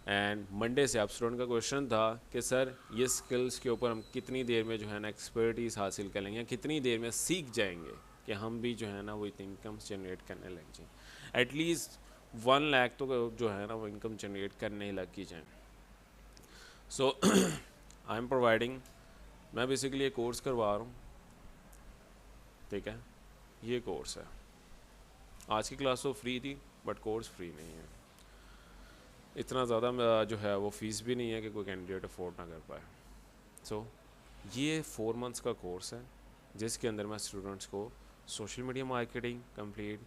एंड मंडे से आप स्टूडेंट का क्वेश्चन था कि सर ये स्किल्स के ऊपर हम कितनी देर में जो है ना एक्सपर्टीज़ हासिल कर लेंगे, कितनी देर में सीख जाएंगे कि हम भी जो है ना वो इनकम जनरेट करने लग जाए, एटलीस्ट 1 लाख तो जो है ना वो इनकम जनरेट करने ही लग ही जाए। सो आई एम प्रोवाइडिंग, मैं बेसिकली ये कोर्स करवा रहा हूँ, ठीक है, ये कोर्स है। आज की क्लास तो फ्री थी बट कोर्स फ्री नहीं है, इतना ज़्यादा जो है वो फ़ीस भी नहीं है कि कोई कैंडिडेट अफोर्ड ना कर पाए। सो ये 4 मंथ्स का कोर्स है जिसके अंदर मैं स्टूडेंट्स को social media marketing complete,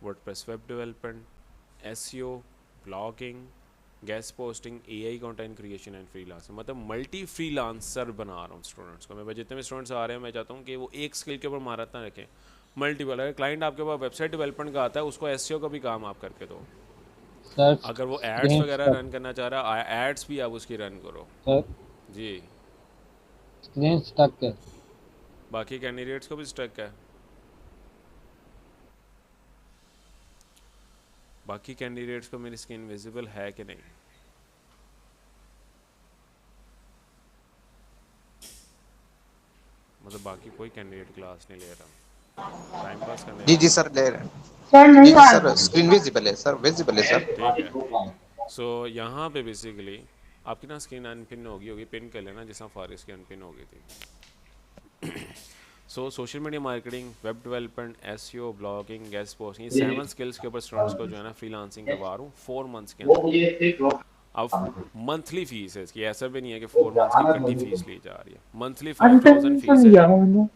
WordPress web development, SEO, blogging, guest posting, AI content creation and freelancer, मतलब मल्टी फ्रीलांसर बना रहा हूँ स्टूडेंट्स को। मैं जितने भी स्टूडेंट्स आ रहे हैं मैं चाहता हूँ कि वो एक स्किल के ऊपर महारत ना रखें, मल्टीपल। अगर क्लाइंट आपके पास वेबसाइट डेवलपमेंट का आता है उसको एसईओ का भी काम आप करके दो। सर अगर वो एड्स वगैरह रन करना चाह रहा है, एड्स भी आप उसकी रन करो। सर जी, स्क्रीन स्टक है। बाकी कैंडिडेट्स को भी स्टक है, बाकी कैंडिडेट्स को मेरी स्क्रीन विजिबल है कि नहीं? मतलब बाकी कोई कैंडिडेट क्लास नहीं ले रहा, टाइम पास करने जी आ जी रहा। सर ले रहे हैं। सर जी नहीं जी आ सर रहा। स्क्रीन विजिबल है सर, विजिबल है सर। ठीक है। सो यहाँ पे बेसिकली आपकी ना स्क्रीन अनपिन होगी, पिन कर लेना जैसा फारिस की अनपिन हो गई थी। So social media marketing, web development, SEO, blogging, guest posting, ये 7 स्किल्स के ऊपर स्टूडेंट्स को जो है ना फ्रीलांसिंग करवा रहा हूँ 4 मंथ्स के अंदर। अब मंथली फीस है इसकी, ऐसा भी नहीं है कि 4 मंथ्स की इकट्ठी फीस ली जा रही है, मंथली 5000 अनटेंशन फीस लिया है, मैंने।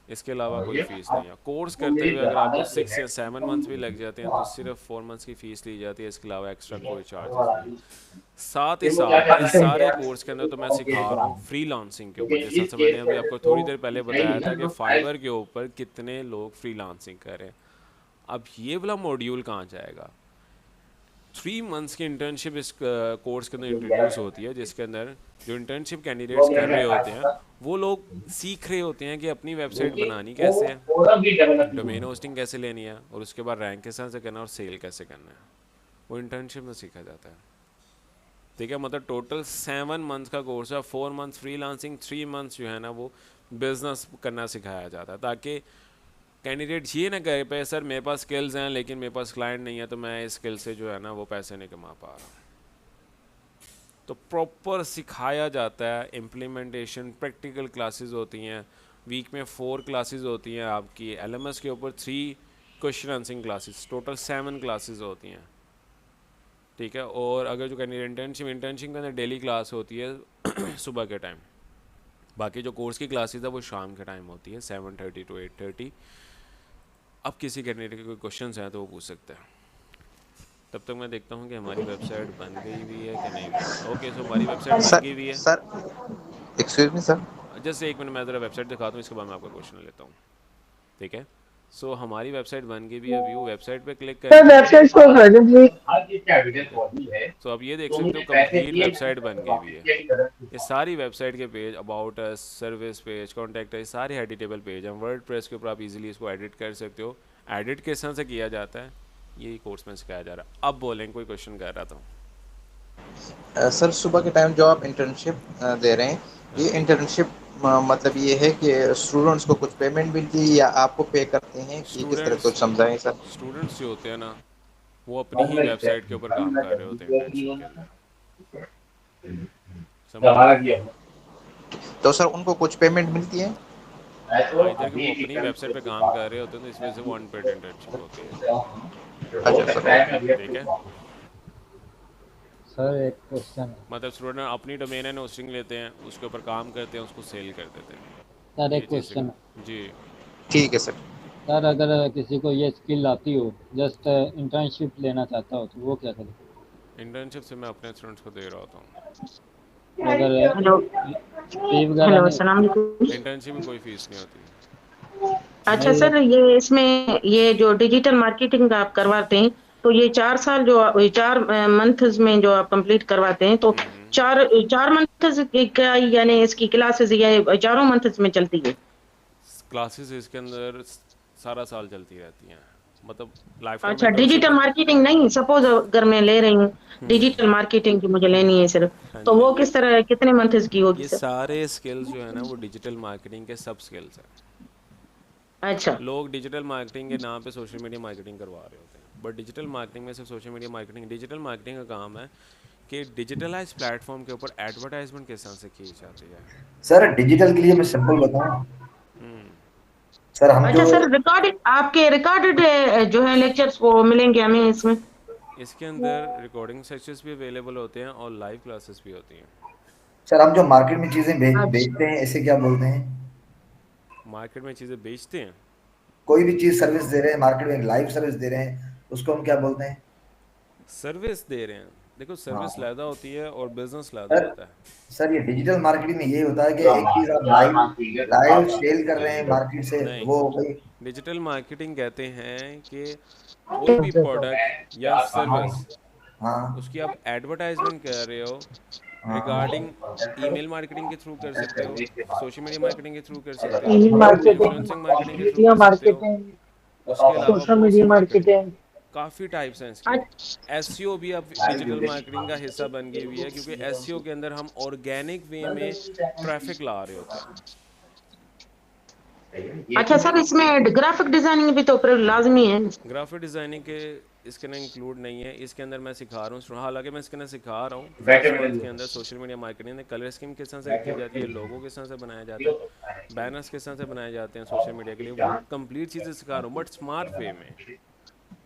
इसके अलावा कोई फ़ीस नहीं है। कोर्स करते हुए अगर आपको 6 या 7 मंथ्स भी लग जाते हैं तो सिर्फ 4 मंथ्स की फ़ीस ली जाती है, इसके अलावा एक्स्ट्रा कोई चार्जेस नहीं है। साथ ही साथ इस सारे कोर्स के अंदर तो मैं सिखा रहा हूँ फ्रीलांसिंग के ऊपर, जैसा से मैंने अभी आपको थोड़ी देर पहले बताया था कि फाइवर के ऊपर कितने लोग फ्रीलांसिंग कर रहे हैं। अब ये वाला मॉड्यूल कहाँ जाएगा? 3 मंथ्स की इंटर्नशिप इस कोर्स के अंदर इंट्रोड्यूस होती है, जिसके अंदर जो इंटर्नशिप कैंडिडेट्स कर रहे होते हैं वो लोग सीख रहे होते हैं कि अपनी वेबसाइट बनानी कैसे है, डोमेन होस्टिंग कैसे लेनी है, और उसके बाद रैंक कैसे से करना है और सेल कैसे करना है, वो इंटर्नशिप में सीखा जाता है। ठीक है, मतलब टोटल 7 मंथ्स का कोर्स है, 4 मंथ्स फ्रीलांसिंग, 3 मंथ्स जो है ना वो बिजनेस करना सिखाया जाता है, ताकि कैंडिडेट ये ना कहे पे सर मेरे पास स्किल्स हैं लेकिन मेरे पास क्लाइंट नहीं है तो मैं इस स्किल से जो है ना वो पैसे नहीं कमा पा रहा। तो प्रॉपर सिखाया जाता है, इम्प्लीमेंटेशन, प्रैक्टिकल क्लासेस होती हैं, वीक में 4 क्लासेस होती हैं आपकी, एलएमएस के ऊपर 3 question answering classes, total 7 classes होती हैं। ठीक है, और अगर जो कैंडिडेट इंटर्नशिप के अंदर डेली क्लास होती है सुबह के टाइम, बाकी जो कोर्स की क्लासेस है वो शाम के टाइम होती है 7:30 to 8:30। अब किसी कैंडिडेट के कोई क्वेश्चंस हैं तो वो पूछ सकते हैं। तब तक मैं देखता हूँ कि हमारी वेबसाइट बन गई भी है कि नहीं बनी। ओके, सो हमारी वेबसाइट बन गई हुई है। Sir excuse me sir, just एक मिनट, मैं ज़रा वेबसाइट दिखाता हूँ, इसके बाद मैं आपका क्वेश्चन लेता हूँ। ठीक है, सो हमारी वेबसाइट बन गई भी है। व्यू वेबसाइट पे क्लिक सर करें वेबसाइट को प्रेजेंटली। तो आप ये देख सकते हो कंप्लीट वेबसाइट बन गई हुई है। ये सारी वेबसाइट के page, about us, service page, contact us, सारे एडिटेबल पेज हैं। वर्डप्रेस के ऊपर आप इजीली इसको एडिट कर सकते हो। एडिट किस तरह से किया जाता है यही कोर्स में सिखाया जा रहा है। अब बोलें, कोई क्वेश्चन कर रहा था। सर सुबह के टाइम जो आप इंटर्नशिप दे रहे हैं, ये इंटर्नशिप मतलब ये है कि स्टूडेंट्स को कुछ पेमेंट मिलती है या आपको पे करते हैं कि किस तरह, कुछ समझाएं सर। स्टूडेंट्स जो होते हैं ना वो अपनी ही वेबसाइट के ऊपर काम कर रहे होते हैं इंटर्नशिप के अंदर, समझ? तो सर उनको कुछ पेमेंट मिलती है? आइदर कि वो अपनी वेबसाइट पे काम कर रहे होते हैं तो इस वजह से वो अनपेड इंटर्नशिप होती है। अच्छा सर। ठीक है, सर एक क्वेश्चन है। मतलब स्टूडेंट अपनी डोमेन एंड होस्टिंग लेते हैं, उसके ऊपर काम करते हैं, उसको सेल कर देते हैं। सर ये एक चीज़ क्वेश्चन है। जी। ठीक है सर। सर अगर किसी को ये स्किल आती हो, जस्ट इंटर्नशिप लेना चाहता हो, तो वो क्या करे? इंटर्नशिप से मैं अपने स्टूडेंट्स को दे रहा होता हूँ। हेलो। फी वगैरह हेलो, नहीं अस्सलाम होती? वालेकुम। इंटर्नशिप में कोई फीस नहीं होती। अच्छा नहीं सर, ये इसमें ये जो डिजिटल मार्केटिंग आप करवाते हैं, तो ये 4 साल जो 4 मंथ्स में जो आप कंप्लीट करवाते हैं, तो चार 4 मंथ्स का यानी इसकी क्लासेस ये चारों मंथ्स में चलती है? क्लासेस इसके अंदर सारा साल चलती रहती हैं, मतलब लाइफ टाइम अच्छा, मेंटोरशिप डिजिटल है। मार्केटिंग नहीं, सपोज अगर मैं ले रही हूँ डिजिटल मार्केटिंग की, मुझे लेनी है सिर्फ, हाँ तो जी, वो किस तरह कितने मंथ्स की होगी ये सर? सारे स्किल्स जो है ना वो डिजिटल मार्केटिंग के सब स्किल्स हैं। अच्छा लोग डिजिटल मार्केटिंग के नाम पे सोशल मीडिया मार्केटिंग करवा रहे होते हैं, बट डिजिटल मार्केटिंग में सिर्फ social media marketing, digital marketing का काम है कि डिजिटलाइज प्लेटफॉर्म के ऊपर एडवर्टाइजमेंट किस तरह से की जाती है। सर डिजिटल के लिए मैं सिंपल बताऊं, सर हम जो अच्छा सर, रिकॉर्डेड आपके रिकॉर्डेड जो है लेक्चर्स वो मिलेंगे हमें इसमें? इसके अंदर रिकॉर्डिंग सेशंस भी अवेलेबल होते हैं और लाइव क्लासेस भी होती हैं। सर हम जो मार्केट में चीजें अच्छा बेचते हैं इसे क्या बोलते हैं? मार्केट में चीज़ें बेचते हैं, कोई भी चीज सर्विस दे रहे हैं मार्केट में, लाइव सर्विस दे रहे हैं, उसको हम क्या बोलते हैं? सर्विस दे रहे हैं। देखो सर्विस हाँ लैदा होती है और बिजनेस लैदा सर। होता है। सर ये डिजिटल मार्केटिंग में यही होता है कि एक चीज आप लाइव लाइव सेल कर रहे हैं मार्केट से, नहीं, वो हो गई। डिजिटल मार्केटिंग कहते हैं कि कोई भी प्रोडक्ट या सर्विस हाँ उसकी आप एडवर्टाइजमेंट कर रहे हो, हाँ। रिगार्डिंग ईमेल मार्केटिंग के थ्रू कर सकते हो, सोशल मीडिया मार्केटिंग के थ्रू कर सकते हो, ईमेल इन्फ्लुएंसिंग मार्केटिंग के थ्रू मार्केटिंग, कर सकते हो। मार्केटिंग, उसके अलावा सोशल बहुत सी मीडिया मार्केटिंग, मार्केटिंग। काफ़ी टाइप्स हैं इसके। एसईओ भी अब डिजिटल मार्केटिंग का हिस्सा बन गई हुई है, क्योंकि एसईओ के अंदर हम ऑर्गेनिक वे में ट्रैफिक ला रहे होते हैं। अच्छा सर, इसमें ग्राफिक डिजाइनिंग भी तो फिर लाजमी है? ग्राफिक डिज़ाइनिंग के इसके अंदर इंक्लूड नहीं है, इसके अंदर मैं सिखा रहा हूँ, हालांकि मैं इसके अंदर सिखा रहा हूँ फर्स्ट मंथ के अंदर सोशल मीडिया मार्केटिंग में कलर स्कीम किस तरह से की जाती है, लोगो किस तरह से बनाया जाता है, बैनर्स किस तरह से बनाए जाते हैं सोशल मीडिया के लिए, वो कंप्लीट चीज़ें सिखा रहा हूँ बट स्मार्ट वे में।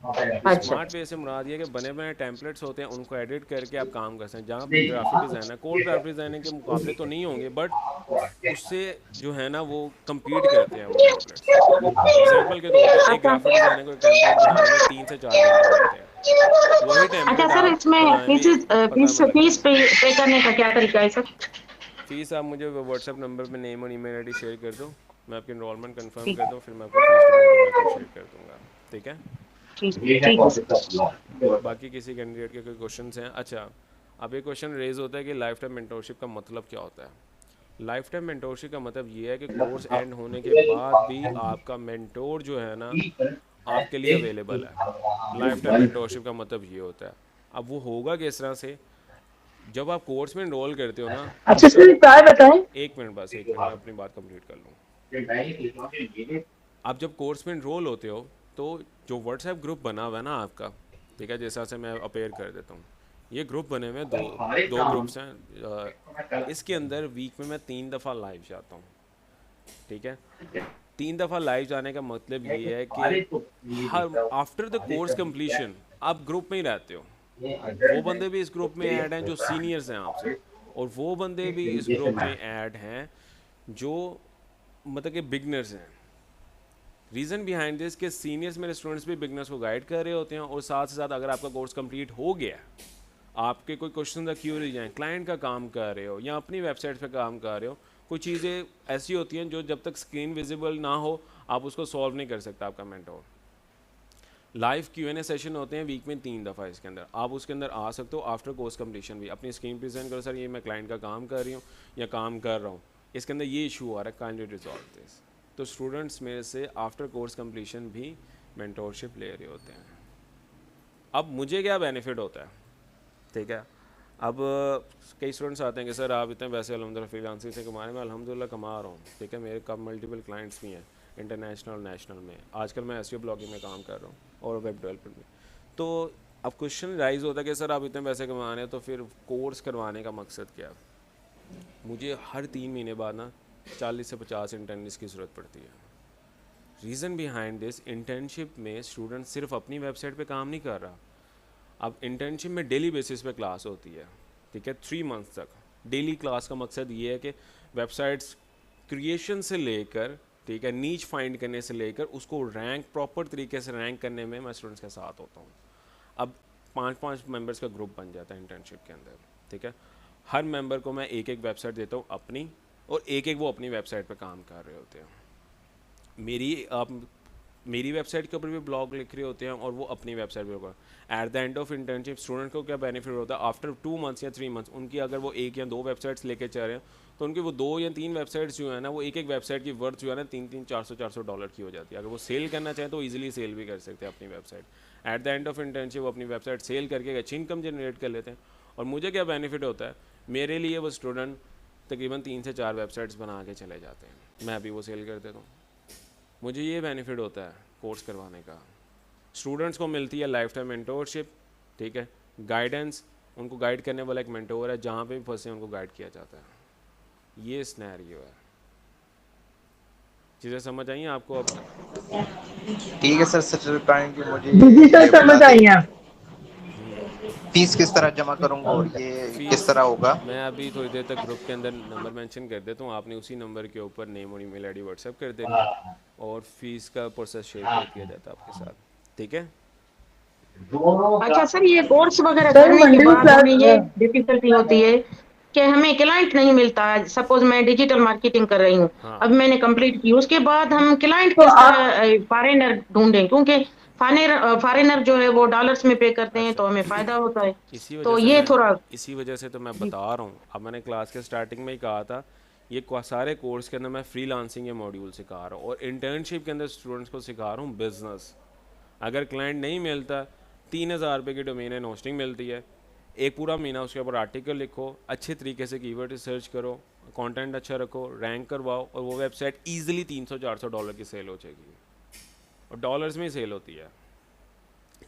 अच्छा स्मार्ट वे से मुराद ये है कि बने बने टेम्पलेट्स होते हैं, उनको एडिट करके आप काम कर सकते हैं। जहाँ पे ग्राफिक डिज़ाइन है, कोड ग्राफिक डिज़ाइनिंग के मुकाबले तो नहीं होंगे, बट उससे जो है ना वो compete करते हैं वो टेम्पलेट्स। एग्जाम्पल के तौर पे एक अच्छा ग्राफिक डिज़ाइनर को एक टेम्पलेट बनाने में 3 से 4 घंटे लगते हैं, वही अच्छा टेम्पलेट सर, आप इसमें बनाने फीस में 15 मिनट लग फीस जाएंगे। पे करने का क्या तरीका है सर? फ़ीस आप मुझे व्हाट्सएप नंबर पे नेम और ईमेल आईडी शेयर कर दो, मैं आपकी इनरोलमेंट कंफर्म ठीक कर दूँ, फिर मैं आपको फ़ीस डिपॉजिट मेथड शेयर कर दूँगा। ठीक है, ठीक है सर। बाकी किसी कैंडिडेट के कोई क्वेश्चन हैं? अच्छा, अब एक क्वेश्चन रेज होता है कि लाइफ टाइम मेंटोरशिप का मतलब क्या होता है। लाइफ टाइम मेंटोरशिप का मतलब ये है कि कोर्स एंड होने के बाद भी आपका मेंटोर जो है ना आपके लिए अवेलेबल है। लाइफ टाइम मेंटोरशिप का मतलब ये होता है। अब वो होगा किस तरह से, जब आप कोर्स में इनरोल करते हो ना, अच्छा सर, प्राय बताएं। एक मिनट बस, एक मिनट मैं अपनी बात कंप्लीट कर लूँ। आप जब कोर्स में इनरोल होते हो तो जो व्हाट्सएप ग्रुप बना हुआ है ना आपका, ठीक है, जैसा से मैं अपेयर कर देता हूँ, ये ग्रुप बने हुए हैं, दो ग्रुप्स हैं। इसके अंदर वीक में मैं 3 दफ़ा लाइव जाता हूँ। ठीक है, 3 दफ़ा लाइव जाने का मतलब ये है कि her after the course completion आप ग्रुप में ही रहते हो। वो बंदे भी इस ग्रुप में ऐड हैं जो सीनियर्स हैं आपसे, और वो बंदे भी इस ग्रुप में ऐड हैं जो मतलब कि बिगनर्स हैं। रीज़न बिहाइंड दिस कि सीनियर्स मेरे स्टूडेंट्स भी बिगनर्स को गाइड कर रहे होते हैं, और साथ ही साथ अगर आपका कोर्स कंप्लीट हो गया, आपके कोई क्वेश्चन या क्यूरीज हैं, क्लाइंट का काम कर रहे हो या अपनी वेबसाइट पे काम कर रहे हो, कुछ चीज़ें ऐसी होती हैं जो जब तक स्क्रीन विजिबल ना हो आप उसको सॉल्व नहीं कर सकता आपका मेंटोर। लाइव Q&A सेशन होते हैं वीक में 3 दफ़ा, इसके अंदर आप उसके अंदर आ सकते हो आफ्टर कोर्स कंप्लीशन भी। अपनी स्क्रीन प्रेजेंट करो, सर ये मैं क्लाइंट का काम कर रही हूँ या काम कर रहा हूँ, इसके अंदर ये इशू आ रहा है, काइंडली रिजॉल्व दिस। तो स्टूडेंट्स मेरे से आफ्टर कोर्स कंप्लीशन भी मेंटोरशिप ले रहे होते हैं। अब मुझे क्या बेनिफिट होता है, ठीक है, अब कई स्टूडेंट्स आते हैं कि सर आप इतने पैसे अल्हम्दुलिल्लाह फ्रीलांसिंग से कमा रहे हैं। मैं अल्हम्दुलिल्लाह कमा रहा हूँ, ठीक है, मेरे कब मल्टीपल क्लाइंट्स भी हैं इंटरनेशनल नेशनल में। आजकल मैं एसईओ ब्लॉगिंग में काम कर रहा हूँ और वेब डेवलपमेंट में। तो अब क्वेश्चन राइज होता है कि सर आप इतने पैसे कमा रहे हैं तो फिर कोर्स करवाने का मकसद क्या है। मुझे हर 3 महीने बाद ना 40 से 50 इंटर्निस की ज़रूरत पड़ती है। रीज़न बिहाइंड दिस, इंटर्नशिप में स्टूडेंट सिर्फ अपनी वेबसाइट पे काम नहीं कर रहा। अब इंटर्नशिप में डेली बेसिस पे क्लास होती है, ठीक है, 3 मंथ्स तक। डेली क्लास का मकसद ये है कि वेबसाइट्स क्रिएशन से लेकर, ठीक है, नीच फाइंड करने से लेकर उसको रैंक, प्रॉपर तरीके से रैंक करने में मैं स्टूडेंट्स के साथ होता हूँ। अब 5-5 मेंबर्स का ग्रुप बन जाता है इंटर्नशिप के अंदर, ठीक है। हर मेंबर को मैं एक एक वेबसाइट देता हूँ अपनी, और एक एक वो अपनी वेबसाइट पे काम कर रहे होते हैं। मेरी वेबसाइट के ऊपर भी ब्लॉग लिख रहे होते हैं और वो अपनी वेबसाइट पे होगा। At the end of internship student को क्या बेनिफिट होता है, आफ्टर 2 मंथ्स या 3 मंथ्स उनकी अगर वो 1 या 2 वेबसाइट्स लेके चल रहे हैं तो उनकी वो 2 या 3 वेबसाइट्स जो है ना, वो एक एक वेबसाइट की वर्थ जो है ना $300, $400 डॉलर की हो जाती है। अगर वो सेल करना चाहें तो ईजिली सेल भी कर सकते हैं अपनी website. At the end of internship वो अपनी वेबसाइट सेल करके अच्छी इनकम जनरेट कर लेते हैं। और मुझे क्या बेनिफिट होता है, मेरे लिए वो स्टूडेंट तकरीबन 3 से 4 वेबसाइट्स बना के चले जाते हैं, मैं भी वो सेल कर देता हूँ। मुझे ये बेनिफिट होता है कोर्स करवाने का। स्टूडेंट्स को मिलती है लाइफ टाइम मेंटोरशिप, ठीक है, गाइडेंस, उनको गाइड करने वाला एक मेंटोर है, जहाँ पे भी फंसे उनको गाइड किया जाता है। ये सिनेरियो है। चीज़ें समझ आई हैं आपको अब? ठीक है सर, सर काइंडली मुझे जी सर, ये बता समझ आई दें हैं। फीस किस तरह जमा करूंगा और ये किस फीस तरह होगा। मैं अभी थोड़ी देर तक ग्रुप के अंदर नंबर मेंशन कर देता हूँ, आपने उसी नंबर के ऊपर नेम और ईमेल आईडी व्हाट्सएप कर देनी है और फीस का प्रोसेस शेयर कर दिया जाता है आपके साथ, ठीक है। अच्छा सर, ये कोर्स वगैरह सर करने के मंडे को बाद हमें ये क्लास। डिफिकल्टी होती है कि हमें क्लाइंट नहीं मिलता है। सपोज मैं डिजिटल मार्केटिंग कर रही हूँ, हाँ, अब मैंने कंप्लीट की, उसके बाद हम क्लाइंट तो किस आप तरह फॉरेनर ढूंढें, क्योंकि फॉरेनर जो है वो डॉलर्स में पे करते हैं अच्छा, तो हमें फायदा होता है। इसी वजह तो से ये मैं थोड़ा इसी वजह से तो मैं बता रहा हूँ। अब मैंने क्लास के स्टार्टिंग में ही कहा था, ये सारे कोर्स के अंदर मैं फ्रीलांसिंग के मॉड्यूल सिखा रहा हूँ और इंटर्नशिप के अंदर स्टूडेंट्स को सिखा रहा हूँ बिजनेस। अगर क्लाइंट नहीं मिलता, 3,000 रुपये की डोमेन एंड होस्टिंग मिलती है, एक पूरा महीना उसके ऊपर आर्टिकल लिखो, अच्छे तरीके से कीवर्ड रिसर्च करो, कंटेंट अच्छा रखो, रैंक करवाओ, और वो वेबसाइट ईजिली $300-400 की सेल हो जाएगी। और डॉलर्स में ही सेल होती है।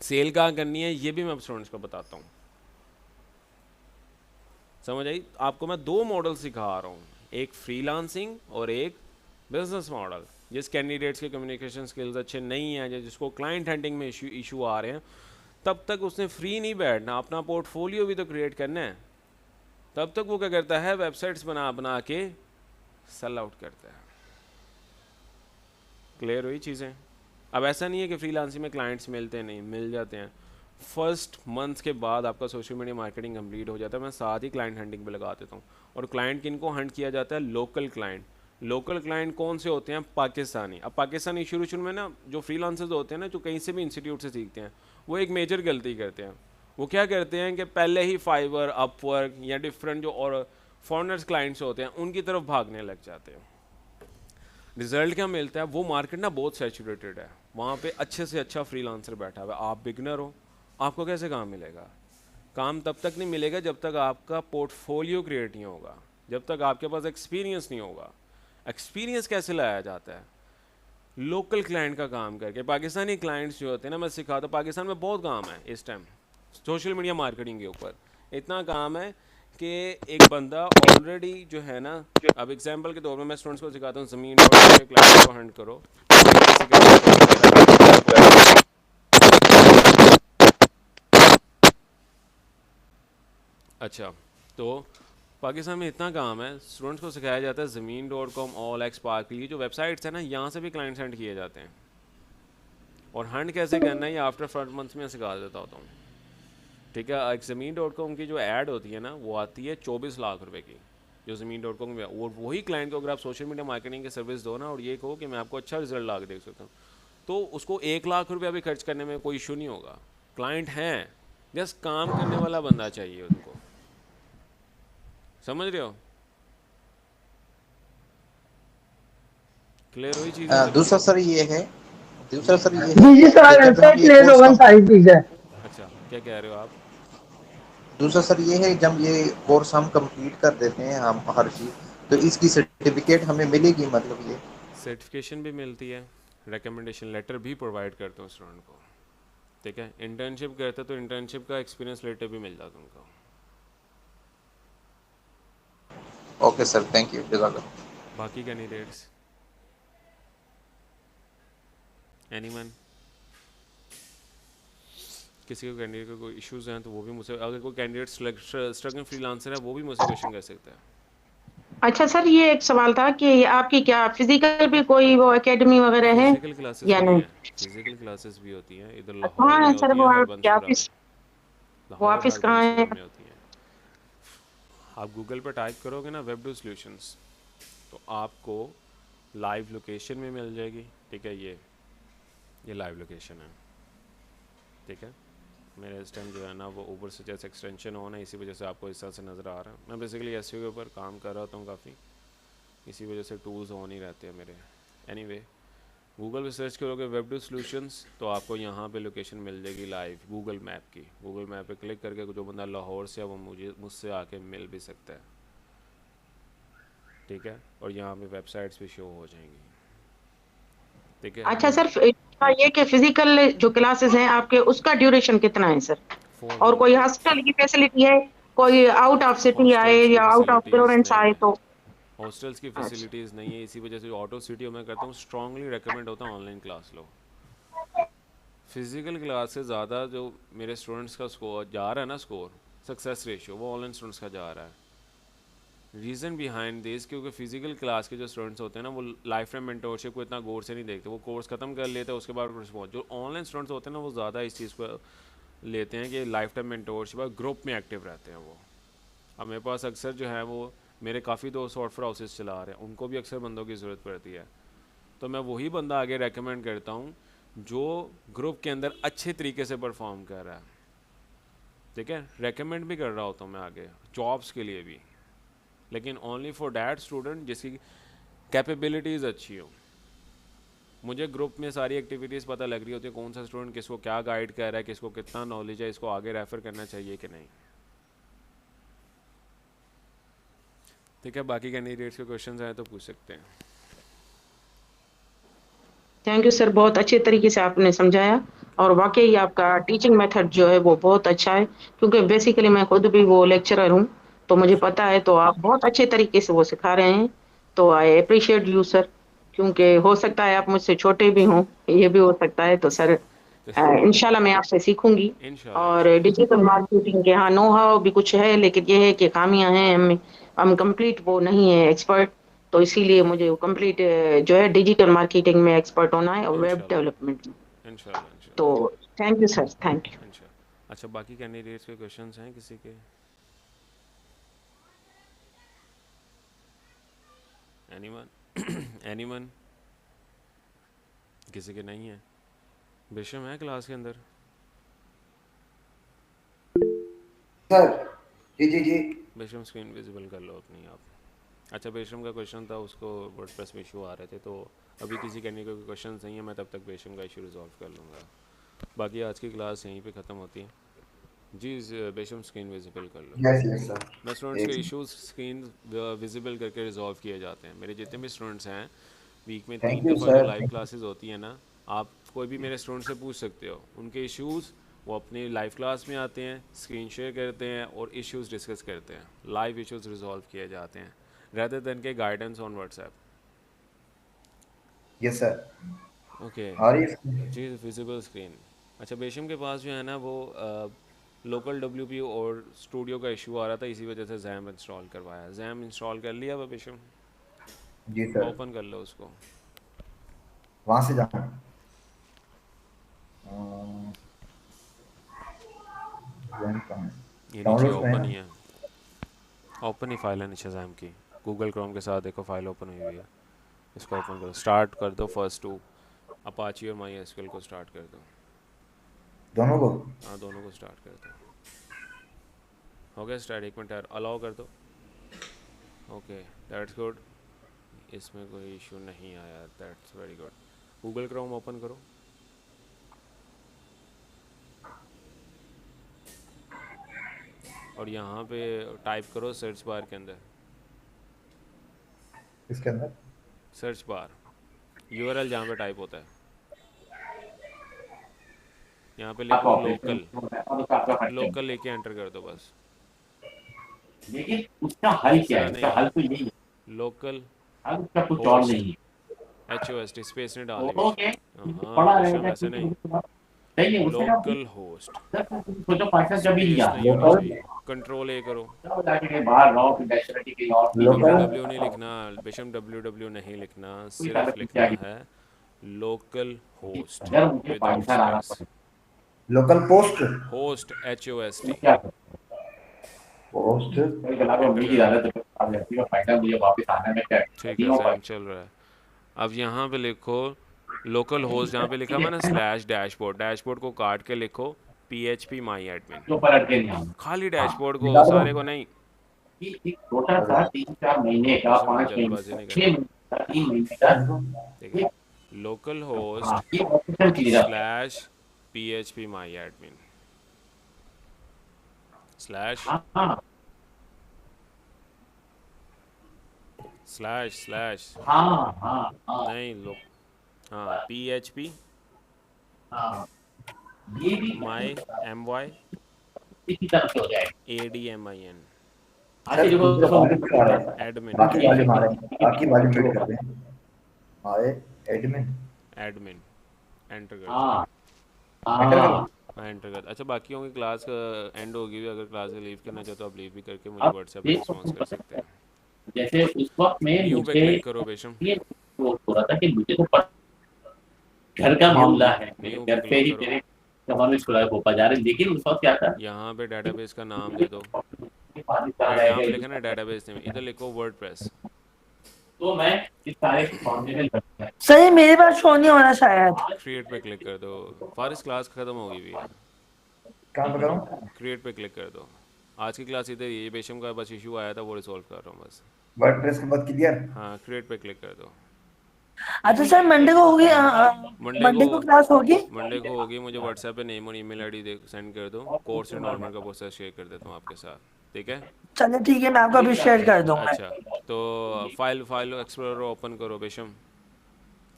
सेल कहाँ करनी है ये भी मैं स्टूडेंट्स को बताता हूँ। समझ आई? आपको मैं 2 मॉडल सिखा रहा हूँ, एक फ्रीलांसिंग और एक बिजनेस मॉडल। जिस कैंडिडेट्स के कम्युनिकेशन स्किल्स अच्छे नहीं हैं या जिसको क्लाइंट हैंडलिंग में इशू आ रहे हैं, तब तक उसने फ्री नहीं बैठना, अपना पोर्टफोलियो भी तो क्रिएट करना है। तब तक वो क्या करता है, वेबसाइट्स बना बना के सेल आउट करता है। क्लियर हुई चीज़ें? अब ऐसा नहीं है कि फ्रीलांसिंग में क्लाइंट्स मिलते नहीं, मिल जाते हैं। फर्स्ट मंथ के बाद आपका सोशल मीडिया मार्केटिंग कंप्लीट हो जाता है, मैं साथ ही क्लाइंट हंटिंग पे लगा देता हूँ। और क्लाइंट किनको हंट किया जाता है? Local client. लोकल क्लाइंट कौन से होते हैं? पाकिस्तानी। अब पाकिस्तानी शुरू में ना जो फ्रीलांसर्स होते हैं ना, जो कहीं से भी इंस्टीट्यूट से सीखते हैं, वो एक मेजर गलती करते हैं। वो क्या करते हैं कि पहले ही फाइवर, अपवर्क या डिफरेंट जो और फॉरेनर्स क्लाइंट्स होते हैं उनकी तरफ भागने लग जाते हैं। रिजल्ट क्या मिलता है? वो मार्केट ना बहुत सैचुरेटेड है, वहाँ पे अच्छे से अच्छा फ्रीलांसर बैठा हुआ है। आप बिगनर हो, आपको कैसे काम मिलेगा? काम तब तक नहीं मिलेगा जब तक आपका पोर्टफोलियो क्रिएट नहीं होगा, जब तक आपके पास एक्सपीरियंस नहीं होगा। एक्सपीरियंस कैसे लाया जाता है? लोकल क्लाइंट का काम करके। पाकिस्तानी क्लाइंट्स जो होते हैं ना, मैं सिखाता हूँ, पाकिस्तान में बहुत काम है इस टाइम सोशल मीडिया मार्केटिंग के ऊपर। इतना काम है कि एक बंदा ऑलरेडी जो है ना, अब एग्जांपल के तौर पर मैं स्टूडेंट्स को सिखाता हूँ, ज़मीन के क्लाइंट को हंट करो। अच्छा, तो पाकिस्तान में इतना काम है, स्टूडेंट्स को सिखाया जाता है ज़मीन.com, OLX, स्पार्कली, जो वेबसाइट्स हैं ना, यहाँ से भी क्लाइंट्स हंट किए जाते हैं। और हंट कैसे करना है ये आफ्टर 5 मंथ्स में सिखा देता होता हूँ, ठीक है। एक ज़मीन.com की जो ऐड होती है ना, वो आती है 24 लाख रुपए की, जो ज़मीन.com में। और वही क्लाइंट को अगर आप सोशल मीडिया मार्केटिंग की सर्विस दो ना, और ये कहो कि मैं आपको अच्छा रिजल्ट ला के दे सकता हूँ, तो उसको 1 लाख रुपया भी खर्च करने में कोई इशू नहीं होगा। क्लाइंट हैं, जस्ट काम करने वाला बंदा चाहिए उनको। समझ रहे हो? क्लियर हुई चीज़ें? दूसरा सर ये है, दूसरा सर ये जी जी है सर, कि जब हम वेबसाइट ये प्लेस कोर्स होगा, सारी चीजें। अच्छा, क्या कह रहे हो आप? दूसरा सर ये है, जब ये कोर्स हम कंप्लीट कर देते हैं हम हर चीज़, तो इसकी सर्टिफिकेट हमें मिलेगी, मतलब ये। सर्टिफिकेशन भी मिलती है, रिकमेंडेशन लेटर भी प्रोवाइड करते हो स्टूडेंट को, ठीक है। इंटर्नशिप करते तो इंटर्नशिप का एक्सपीरियंस लेटर भी मिल जाता उनको। ओके सर, थैंक यू, जज़ाकल्लाह। बाकी कैंडिडेट्स, एनीवन, किसी को कैंडिडेट को कोई इश्यूज़ हैं तो वो भी मुझसे, अगर कोई कैंडिडेट स्ट्रगलिंग फ्रीलांसर है वो भी मुझसे क्वेश्चन कर सकता है। अच्छा सर, ये एक सवाल था कि आपकी क्या फिजिकल भी कोई वो एकेडमी वगैरह है फिजिकल क्लासेस या भी नहीं? हैं, फिजिकल क्लासेस भी होती हैं, इधर कहाँ लाहौर है में सर होती वो हैं, आपके हरबंसपुरा में। ऑफिस? वो लाहौर ऑफिस कहाँ है? हरबंसपुरा में होती हैं। आप गूगल पर टाइप करोगे ना वेबडू सॉल्यूशंस, तो आपको लाइव लोकेशन में मिल जाएगी। ठीक है, ये लाइव लोकेशन है। ठीक है, मेरे इस टाइम जो है ना वो ऊपर से जैसे एक्सटेंशन हो ना, इसी वजह से आपको इस तरह से नज़र आ रहा है। मैं बेसिकली एसईओ के ऊपर काम कर रहा हूँ काफ़ी, इसी वजह से टूल्स ऑन ही रहते हैं मेरे। एनीवे, गूगल पे सर्च करोगे वेबडू सॉल्यूशंस तो आपको यहाँ पे लोकेशन मिल जाएगी लाइव गूगल मैप की। गूगल मैप पे क्लिक करके जो बंदा लाहौर से है वो मुझसे आके मिल भी सकता है। ठीक है, और यहाँ पे वेबसाइट्स भी शो हो जाएंगी। ठीक है, अच्छा सर, ये कि फिजिकल जो क्लासेस हैं आपके, उसका ड्यूरेशन कितना है सर? 4 और मंथ कोई कोर्स। हॉस्टल की फैसिलिटी है? कोई आउट ऑफ सिटी आए हॉस्टल्स की या आउट ऑफ फैसिलिटीज़ प्रोविंस नहीं आए है, तो? हॉस्टल्स की अच्छा फैसिलिटीज़ नहीं है, इसी वजह से ऑटो सिटी मैं करता हूँ, स्ट्रांगली रेकमेंड होता है ऑनलाइन क्लास लो। फिज़िकल क्लास से ज़्यादा जो मेरे स्टूडेंट्स का स्कोर जा रहा है ना, स्कोर सक्सेस रेशियो, वो ऑनलाइन स्टूडेंट्स का जा रहा है। रीज़न बिहाइंड दिस, क्योंकि फिजिकल क्लास के जो स्टूडेंट्स होते हैं ना वो लाइफ टाइम मेंटोरशिप को इतना गौर से नहीं देखते, वो कोर्स ख़त्म कर लेते हैं उसके बाद रिस्पॉन्स। जो ऑनलाइन स्टूडेंट्स होते हैं ना वो ज़्यादा इस चीज़ को लेते हैं कि लाइफ टाइम मेंटोरशिप और ग्रुप में एक्टिव रहते हैं वो। अब मेरे पास अक्सर जो है वो मेरे काफ़ी दोस्त सॉफ्टवेयर हाउसेस चला रहे हैं, उनको भी अक्सर बंदों की ज़रूरत पड़ती है, तो मैं वही बंदा आगे रेकमेंड करता हूँ जो ग्रुप के अंदर अच्छे तरीके से परफॉर्म कर रहा है। ठीक है, रेकमेंड भी कर रहा होता हूँ मैं आगे जॉब्स के लिए भी, लेकिन ओनली फॉर डैट स्टूडेंट जिसकी कैपेबिलिटीज़ अच्छी हो। मुझे ग्रुप में सारी एक्टिविटीज़ पता लग रही होती है, कौन सा स्टूडेंट किसको क्या गाइड कर रहा है, किसको कितना नॉलेज है, इसको आगे रेफ़र करना चाहिए कि नहीं। ठीक है, बाकी कैंडिडेट्स के क्वेश्चंस आए तो पूछ सकते हैं। थैंक यू सर, बहुत अच्छे तरीके से आपने समझाया, और वाकई आपका टीचिंग मेथड जो है वो बहुत अच्छा है, क्योंकि बेसिकली मैं खुद भी वो लेक्चरर हूँ, तो मुझे अच्छा, पता है, तो आप बहुत अच्छे तरीके से वो सिखा रहे हैं, तो आई अप्रिशिएट यू सर। क्योंकि हो सकता है आप मुझसे छोटे भी हों, ये भी हो सकता है, तो सर इंशाल्लाह मैं आपसे सीखूंगी। इंशाल्लाह और इंशाल्लाह। डिजिटल मार्केटिंग के हाँ नो हाउ भी कुछ है, लेकिन ये है कि खामियां हैं हम कंप्लीट वो नहीं है एक्सपर्ट, तो इसीलिए मुझे वो कंप्लीट जो है डिजिटल मार्केटिंग में एक्सपर्ट होना है और वेब डेवलपमेंट में। इंशाल्लाह तो इंशाल्लाह thank you sir, thank you. इंशाल्लाह। अच्छा, बाकी कैंडिडेट्स के क्वेश्चंस हैं किसी के? Anyone anyone? किसी के नहीं है? बेशम है क्लास के अंदर? सर जी जी जी। बेशम स्क्रीन विजिबल कर लो अपनी आप। अच्छा, बेशम का क्वेश्चन था, उसको वर्डप्रेस में इशू आ रहे थे, तो अभी किसी कैंडिडेट के क्वेश्चन नहीं है, मैं तब तक बेशम का इशू रिजॉल्व कर लूँगा। बाकी आज की क्लास यहीं पे ख़त्म होती है जी। बेशम स्क्रीन विजिबल कर लो। Yes yes sir. मैं स्टूडेंट्स के एक इश्यूज स्क्रीन विजिबल करके रिजॉल्व किए जाते हैं। मेरे जितने भी स्टूडेंट्स हैं, वीक में थैंक 3 यू दफ़ा जो सर। लाइव क्लासेस होती हैं ना, आप कोई भी मेरे स्टूडेंट से पूछ सकते हो उनके इश्यूज़। वो अपनी लाइव क्लास में आते हैं, स्क्रीन शेयर करते हैं और इश्यूज़ डिस्कस करते हैं, लाइव इश्यूज़ रिजॉल्व किए जाते हैं रेदर देन के guidance on WhatsApp. Yes sir. Okay आ रही है? जी, विजिबल स्क्रीन। अच्छा, बेशम के पास जो है ना वो लोकल WP और स्टूडियो का इशू आ रहा था, इसी वजह से जैम इंस्टॉल करवाया। जैम इंस्टॉल कर लिया वह बेशम? जी सर। ओपन कर लो उसको। वहां से जाना ये नीचे डाउनलोड में है ओपन ना? ही है, ओपन ही फाइल है नीचे जैम की। गूगल क्रोम के साथ देखो फाइल ओपन हुई हुई है, इसको ओपन करो, स्टार्ट कर दो फर्स्ट टू अपाची और माई एसक्यूएल को स्टार्ट कर दो। दोनों को? हाँ, दोनों को स्टार्ट कर दो। हो गया स्टार्ट? 1 मिनट अलाउ कर दो। ओके, दैट्स गुड, इसमें कोई इशू नहीं आया, that's very good. Google Chrome open करो। और यहाँ पे टाइप करो सर्च बार के अंदर, इसके अंदर सर्च बार URL जहाँ पे टाइप होता है, यहाँ पे लिखो लोकल। लोकल लेके एंटर कर दो बस। लेकिन उसका हल क्या है? दूसरा उसका हल नहीं, तो यही है, लोकल हल उसका कुछ और होस्ट, नहीं HOST स्पेस नहीं है। डालनी ओके, भी। हाँ पढ़ा बेशम रहेगा, ऐसे ठीक है, नहीं, सही है, उससे आप लोकल होस्ट, सोचो पार्टनर जब भी लिया स्पेस नहीं होनी लोकल चाहिए, कंट्रोल A करो। तब जाके कहीं बाहर रहो, फिर नेशनलिटी कहीं और की लोकल www नहीं लिखना बेशम, www नहीं लिखना, कोई सिर्फ सारा लिखना क्या है लोकल होस्ट अगर मुझे विदाउट पार्टनर आना स्पेस, पड़े लोकल पोस्ट होस्ट तो HOST, क्या करूं? पोस्ट कोई गला को एंटर उम्मीद ही कर ज्यादा दो। तो आ जाती है, फायदा मुझे वापस आना में क्या ठीक है, तीनों पर सैम चल रहा है। अब यहाँ पे लिखो लोकल होस्ट, जहाँ पे लिखा हुआ है ना स्लैश डैशबोर्ड, डैशबोर्ड को काट के लिखो PHP माई एडमिन, जो पर अटके नहीं आना। खाली हाँ, डैशबोर्ड को, निकाल दो। सारे को नहीं। कि एक छोटा सा 3-4 महीने का, बेशम 5 महीने जल्दबाजी का, नहीं 6 करनी, महीने का, 3 महीने का, ठीक है। लोकल हाँ, होस्ट ये ऑफिशियल चीज है। स्लैश PHP माई एडमिन स्लैश हाँ स्लैश स्लैश हाँ हाँ हाँ नहीं, लो हाँ PHP हाँ, ये भी माई MY इसी तरह से हो जाएगा। ADMIN आगे सर जो दूसरे वाले भी आ रहे हैं, एडमिन, बाकी वाले मारे, बाकी वाले म्यूट कर दें। आए एडमिन एडमिन एंटर कर दो। हाँ एंटर हाँ, करो। हाँ एंटर कर। अच्छा बाकियों की क्लास एंड होगी भी, अगर क्लास लीव करना चाहते हो आप लीव भी करके मुझे अब व्हाट्सएप पे देखो, रिस्पॉन्स कर सकते हैं। जैसे उस वक्त में न्यू पे मुझे क्लिक करो बेशम, ये हो रहा था कि मुझे तो घर का मामला है, मेरे न्यू पे घर पे क्लिक ही करो, मेरे गवर्नमेंट स्कूल होपा जा रहे हैं, लेकिन उस वक्त क्या था, यहाँ पे डाटाबेस का नाम दे दो, पाकिस्तान रह यहाँ पे गए, लिखा ना डाटाबेस नेम, इधर लिखो वर्डप्रेस। तो मैं इस सारे फाउंडेशन करता है। सही मेरे पास शो नहीं हो रहा शायद। क्रिएट पे क्लिक कर दो, फारिस क्लास खत्म होगी भी है, कहाँ पे करूँ? क्रिएट पे क्लिक कर दो। आज की क्लास इधर ये बेशम का बस इशू आया था, वो रिजॉल्व कर रहा हूँ बस। वर्डप्रेस के बाद क्लियर। हाँ क्रिएट पे क्लिक कर दो। अच्छा सर मंडे को होगी, मंडे को क्लास होगी। को होगी, मुझे व्हाट्सएप पे नेम और ईमेल आईडी सेंड कर दो, कोर्स एनरोलमेंट का प्रोसेस शेयर कर देता हूँ आपके साथ, ठीक है। चलिए ठीक है, मैं आपको अभी शेयर कर दूंगा। अच्छा तो फाइल एक्सप्लोरर ओपन करो बेशम,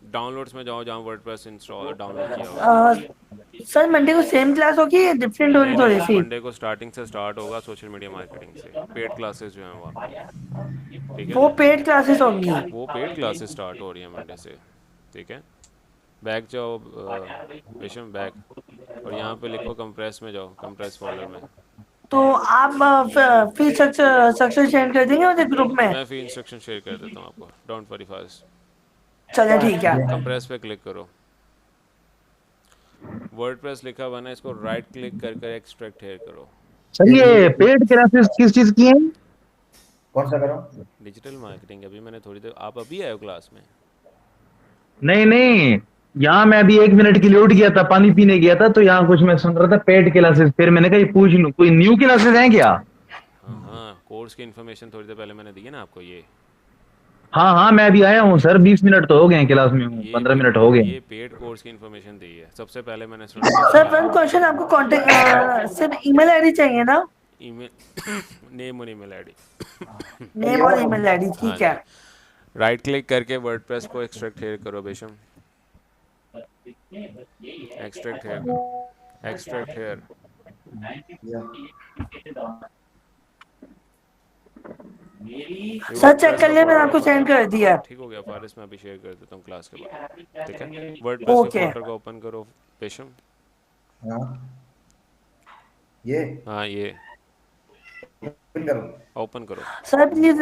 डाउनलोड्स में जाओ जहाँ वर्डप्रेस इंस्टॉल डाउनलोड किया हुआ। सर मंडे को सेम क्लास होगी या डिफरेंट होगी थोड़ी सी? मंडे को स्टार्टिंग से स्टार्ट होगा सोशल मीडिया मार्केटिंग से, पेड क्लासेस जो हैं वो, ठीक वो है। पेड क्लासेस होंगी। वो पेड क्लासेस स्टार्ट हो रही है मंडे से, ठीक है। बैक जाओ बेशम बैक, और यहाँ पे लिखो कंप्रेस में जाओ, कंप्रेस फोल्डर में। तो आप फिर सक्सेस शेयर कर देंगे मुझे ग्रुप में? मैं फिर इंस्ट्रक्शन शेयर कर देता हूँ आपको, डोंट वरी फास्ट। चलिए ठीक है। कंप्रेस पे क्लिक करो, वर्डप्रेस लिखा हुआ ना, इसको राइट क्लिक कर एक्सट्रैक्ट हेयर करो। सर ये पेड क्लासेस किस चीज की हैं? कौन सा करूँ? डिजिटल मार्केटिंग, अभी मैंने थोड़ी देर, आप अभी आए हो क्लास में? नहीं नहीं, यहाँ मैं अभी 1 मिनट के लिए उठ गया था, पानी पीने गया था, तो यहाँ कुछ मैं सुन रहा था पेड क्लासेस, फिर मैंने कहा ये पूछ लूं कोई न्यू क्लासेस हैं क्या? हाँ कोर्स की इन्फॉर्मेशन थोड़ी देर पहले मैंने दी है ना आपको। ये हाँ हाँ, मैं अभी आया हूँ सर, 20 मिनट तो हो गए हैं क्लास में हूँ, 15 मिनट हो गए। ये पेड कोर्स की इन्फॉर्मेशन दी है सबसे पहले मैंने सर वन क्वेश्चन, आपको कांटेक्ट सिर्फ ईमेल आईडी चाहिए ना? ईमेल नेम और ईमेल आईडी, नेम और ईमेल आईडी, ठीक है। राइट क्लिक करके वर्डप्रेस को एक्सट्रैक्ट हेयर करो बेशम, एक्सट्रैक्ट हेयर करो, एक्सट्रैक्ट हेयर। सर चेक कर लिया, मैंने आपको सेंड कर दिया। ठीक हो गया फारिस, मैं अभी शेयर कर देता हूँ क्लास के बाद, ठीक है। वर्डप्रेस के फोल्डर को ओपन करो बेशम। हाँ ये ओपन करो सर प्लीज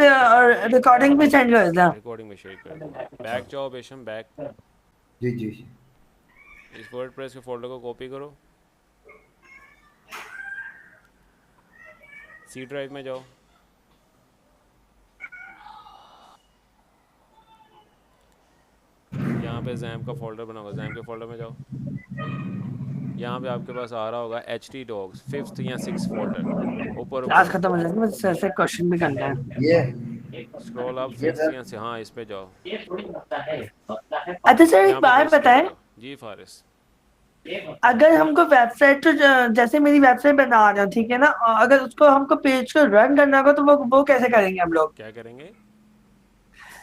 रिकॉर्डिंग पे सेंड कर देना। रिकॉर्डिंग में शेयर कर दूंगा। बैक जाओ बेशम, बैक। जी जी। इस वर्डप्रेस के फोल्डर को कॉपी करो, सी ड्राइव में जाओ, यहाँ पे जैम का फोल्डर बना होगा, जैम के फोल्डर में जाओ, यहाँ पे आपके पास आ रहा होगा HT डॉग्स 5th या 6th फोल्डर, ऊपर क्लास खत्म हो जाएगी, मुझे सर से क्वेश्चन भी करना है। ये स्क्रॉल अप 5th या से, हाँ इस पे जाओ। अच्छा सर एक बात बताएं, जी फारिस। अगर हमको वेबसाइट तो जैसे मेरी वेबसाइट बना रहे हो, ठीक है ना, अगर उसको हमको पेज को रन करना होगा तो वो कैसे करेंगे हम लोग? क्या करेंगे?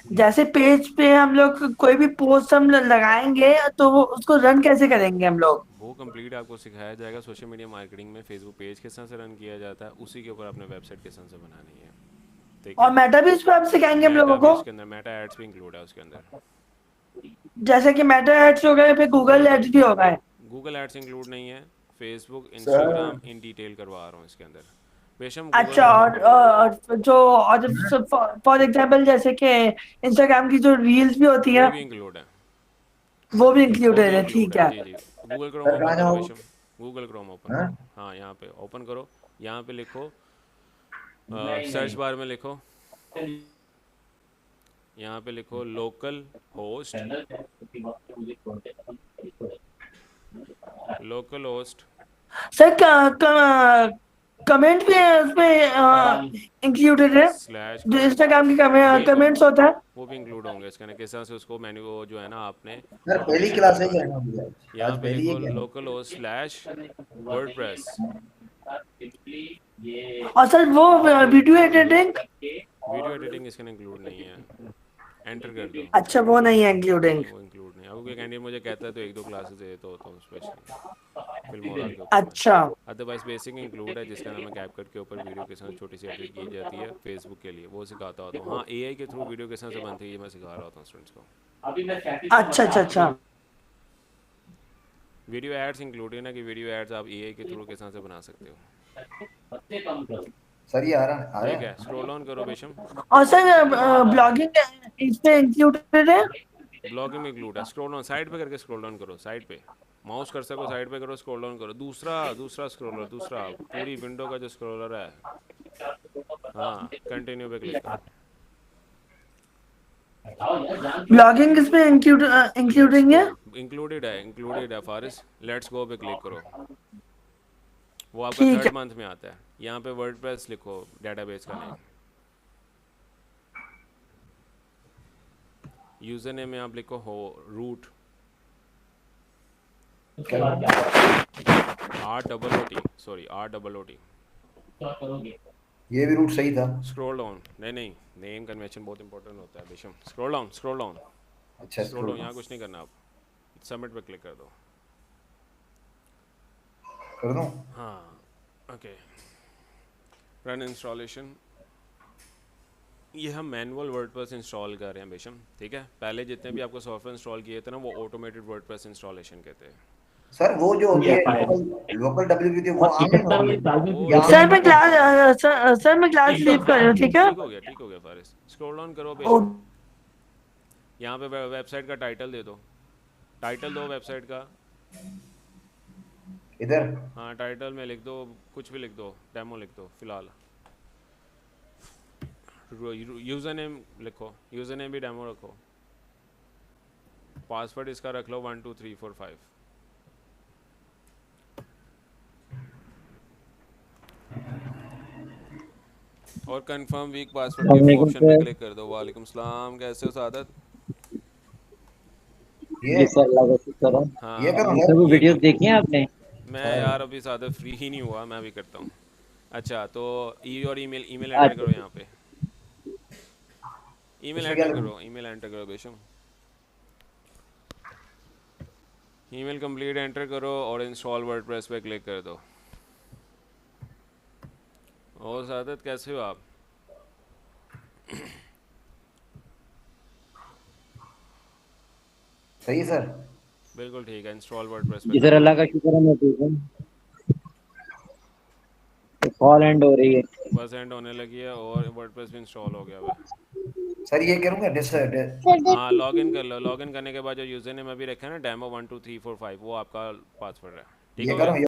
जैसे पेज पे हम लोग कोई भी पोस्ट हम लगाएंगे तो वो उसको रन कैसे करेंगे हम लोग? वो कंप्लीट आपको सिखाया जाएगा सोशल मीडिया मार्केटिंग में। फेसबुक पेज किस तरह से रन किया जाता है, उसी के ऊपर अपने वेबसाइट किस तरह से बनानी है, ठीक और है। मेटा भी उस पर आप सिखाएंगे हम मेटा लोगों भी को? उसके अंदर, मेटा एड्स भी इंक्लूड है उसके अंदर। जैसे कि मेटा एड्स हो गए, फिर गूगल एड्स भी हो गए। गूगल एड्स इंक्लूड नहीं है, Facebook sir Instagram in detail करवा रहा हूँ इसके अंदर। बेशम अच्छा, और जो और फॉर एग्जांपल जैसे कि इंस्टाग्राम की जो रील्स भी होती वो है भी इंक्लूड है, वो भी वो इंक्लूडेड भी है, इंक्लूड ठीक है। है। जी जी, गूगल क्रोम सर ओपन कहाँ करो जाओ? बेशम, गूगल क्रोम ओपन हाँ? करो। हाँ यहाँ पे ओपन करो, यहाँ पे लिखो सर्च बार में लिखो, यहाँ पे लिखो local host, local host sir comment भी है उसमें इंक्लूडेड है? स्लैश जो कमेंट, इंस्टाग्राम की जी कमेंट्स होता है। वो भी इंक्लूड होंगे इसके अंदर। किस तरह से उसको मेन्यू वो जो है ना आपने सर पहली ऑटोमेशन क्लास है क्या करवानी। मुझे? यहाँ आज पे पहली है लिखो क्या? Local host slash WordPress. और सर वो वीडियो एडिटिंग? वीडियो एडिटिंग इसके अंदर इंक्लूड नहीं है, एंटर कर दो। अच्छा, वो नहीं है इंक्लूडिंग। नहीं वो इंक्लूड नहीं है। अब कोई कैंडिडेट मुझे कहता है तो एक दो क्लासेस देता होता हूँ स्पेशली फिल्मोरा के ऊपर में। अच्छा अदरवाइज बेसिक इंक्लूड है जिसका नाम है कैपकट के ऊपर वीडियो के साथ छोटी सी एडिट की जाती है फेसबुक के लिए, वो सिखाता होता हूँ। हाँ एआई के थ्रू वीडियो के साथ से बनती है, ये मैं सिखा रहा होता हूँ स्टूडेंट्स को। अच्छा अच्छा अच्छा। वीडियो एड्स इंक्लूडेड है कि वीडियो एड्स आप एआई के थ्रू के साथ से बना सकते हो, सर ये आ रहा ठीक है? है। स्क्रॉल ऑन करो बेशम, और सर ब्लॉगिंग इसमें इंक्लूडेड है? ब्लॉगिंग में इंक्लूड है। स्क्रॉल ऑन साइड पे करके स्क्रॉल डाउन करो, साइड पे माउस कर सको साइड पे करो, स्क्रॉल डाउन करो। दूसरा स्क्रॉलर, दूसरा पूरी विंडो का जो स्क्रॉलर है, हाँ कंटिन्यू पे क्लिक करो। ब्लॉगिंग इसमें इंक्लूडिंग है? इंक्लूडेड है फारिस। लेट्स गो पे क्लिक करो, वो आपका ठीक है। थर्ड मंथ में आता है। यहाँ पे वर्डप्रेस लिखो, डेटाबेस का नेम, यूजर नेम में आप लिखो हो रूट, ROOT। ये भी रूट सही था। स्क्रॉल डाउन, नहीं नेम कन्वेंशन बहुत इंपॉर्टेंट होता है बेशम। स्क्रॉल डाउन अच्छा स्क्रॉल डाउन, यहाँ कुछ नहीं करना, आप सबमिट पे क्लिक कर दो। कर दूं? हाँ ओके, रन इंस्टॉलेशन। ये हम मैनुअल वर्डप्रेस इंस्टॉल कर रहे हैं बेशम, ठीक है। पहले जितने भी आपको सॉफ्टवेयर इंस्टॉल किए थे ना वो ऑटोमेटेड वर्डप्रेस इंस्टॉलेशन के थे। सर वो जो होती है लोकल WP वो ऑनलाइन होती है या सर मैं क्लास सर मैं क्लास लीव कर रहा हूँ, ठीक है? ठीक हो गया फारिस। स्क्रॉल डाउन करो ओ, बेशम, यहाँ पे वेबसाइट का टाइटल दे दो, टाइटल दो वेबसाइट का। इधर? हाँ टाइटल में लिख दो, कुछ भी लिख दो, डेमो लिख दो फिलहाल। यूज़र नेम लिखो, यूज़र नेम भी डेमो रखो। पासवर्ड इसका रख लो 1 2 3 4 5। और कंफर्म वीक पासवर्ड के ऑप्शन पे क्लिक कर दो। वालेकुम सलाम, कैसे हो सादत? ये सर लगा शुक्र है। हाँ ये करो सर वो वीडियोस देखी हैं आपने? मैं यार अभी सादत फ्री ही नहीं हुआ, मैं भी करता हूँ। अच्छा तो और ईमेल एंटर करो यहाँ पे, ईमेल एंटर करो बेशम। ईमेल कंप्लीट एंटर करो और इंस्टॉल वर्डप्रेस पे क्लिक कर दो। और सादत कैसे हो आप? सही सर? बिल्कुल ठीक है, इंस्टॉल वर्डप्रेस पे जी सर अल्लाह का शुक्र है मैं ठीक हूँ। तो कॉल एंड हो रही है। बस एंड होने लगी है और वर्डप्रेस भी इंस्टॉल हो गया है। सर ये करूँगा हाँ लॉगिन कर लो, लॉगिन करने के बाद जो यूज़र नेम अभी रखा है ना डेमो 1 2 3 4 5 वो आपका पासवर्ड है, ठीक ये हो करो गया?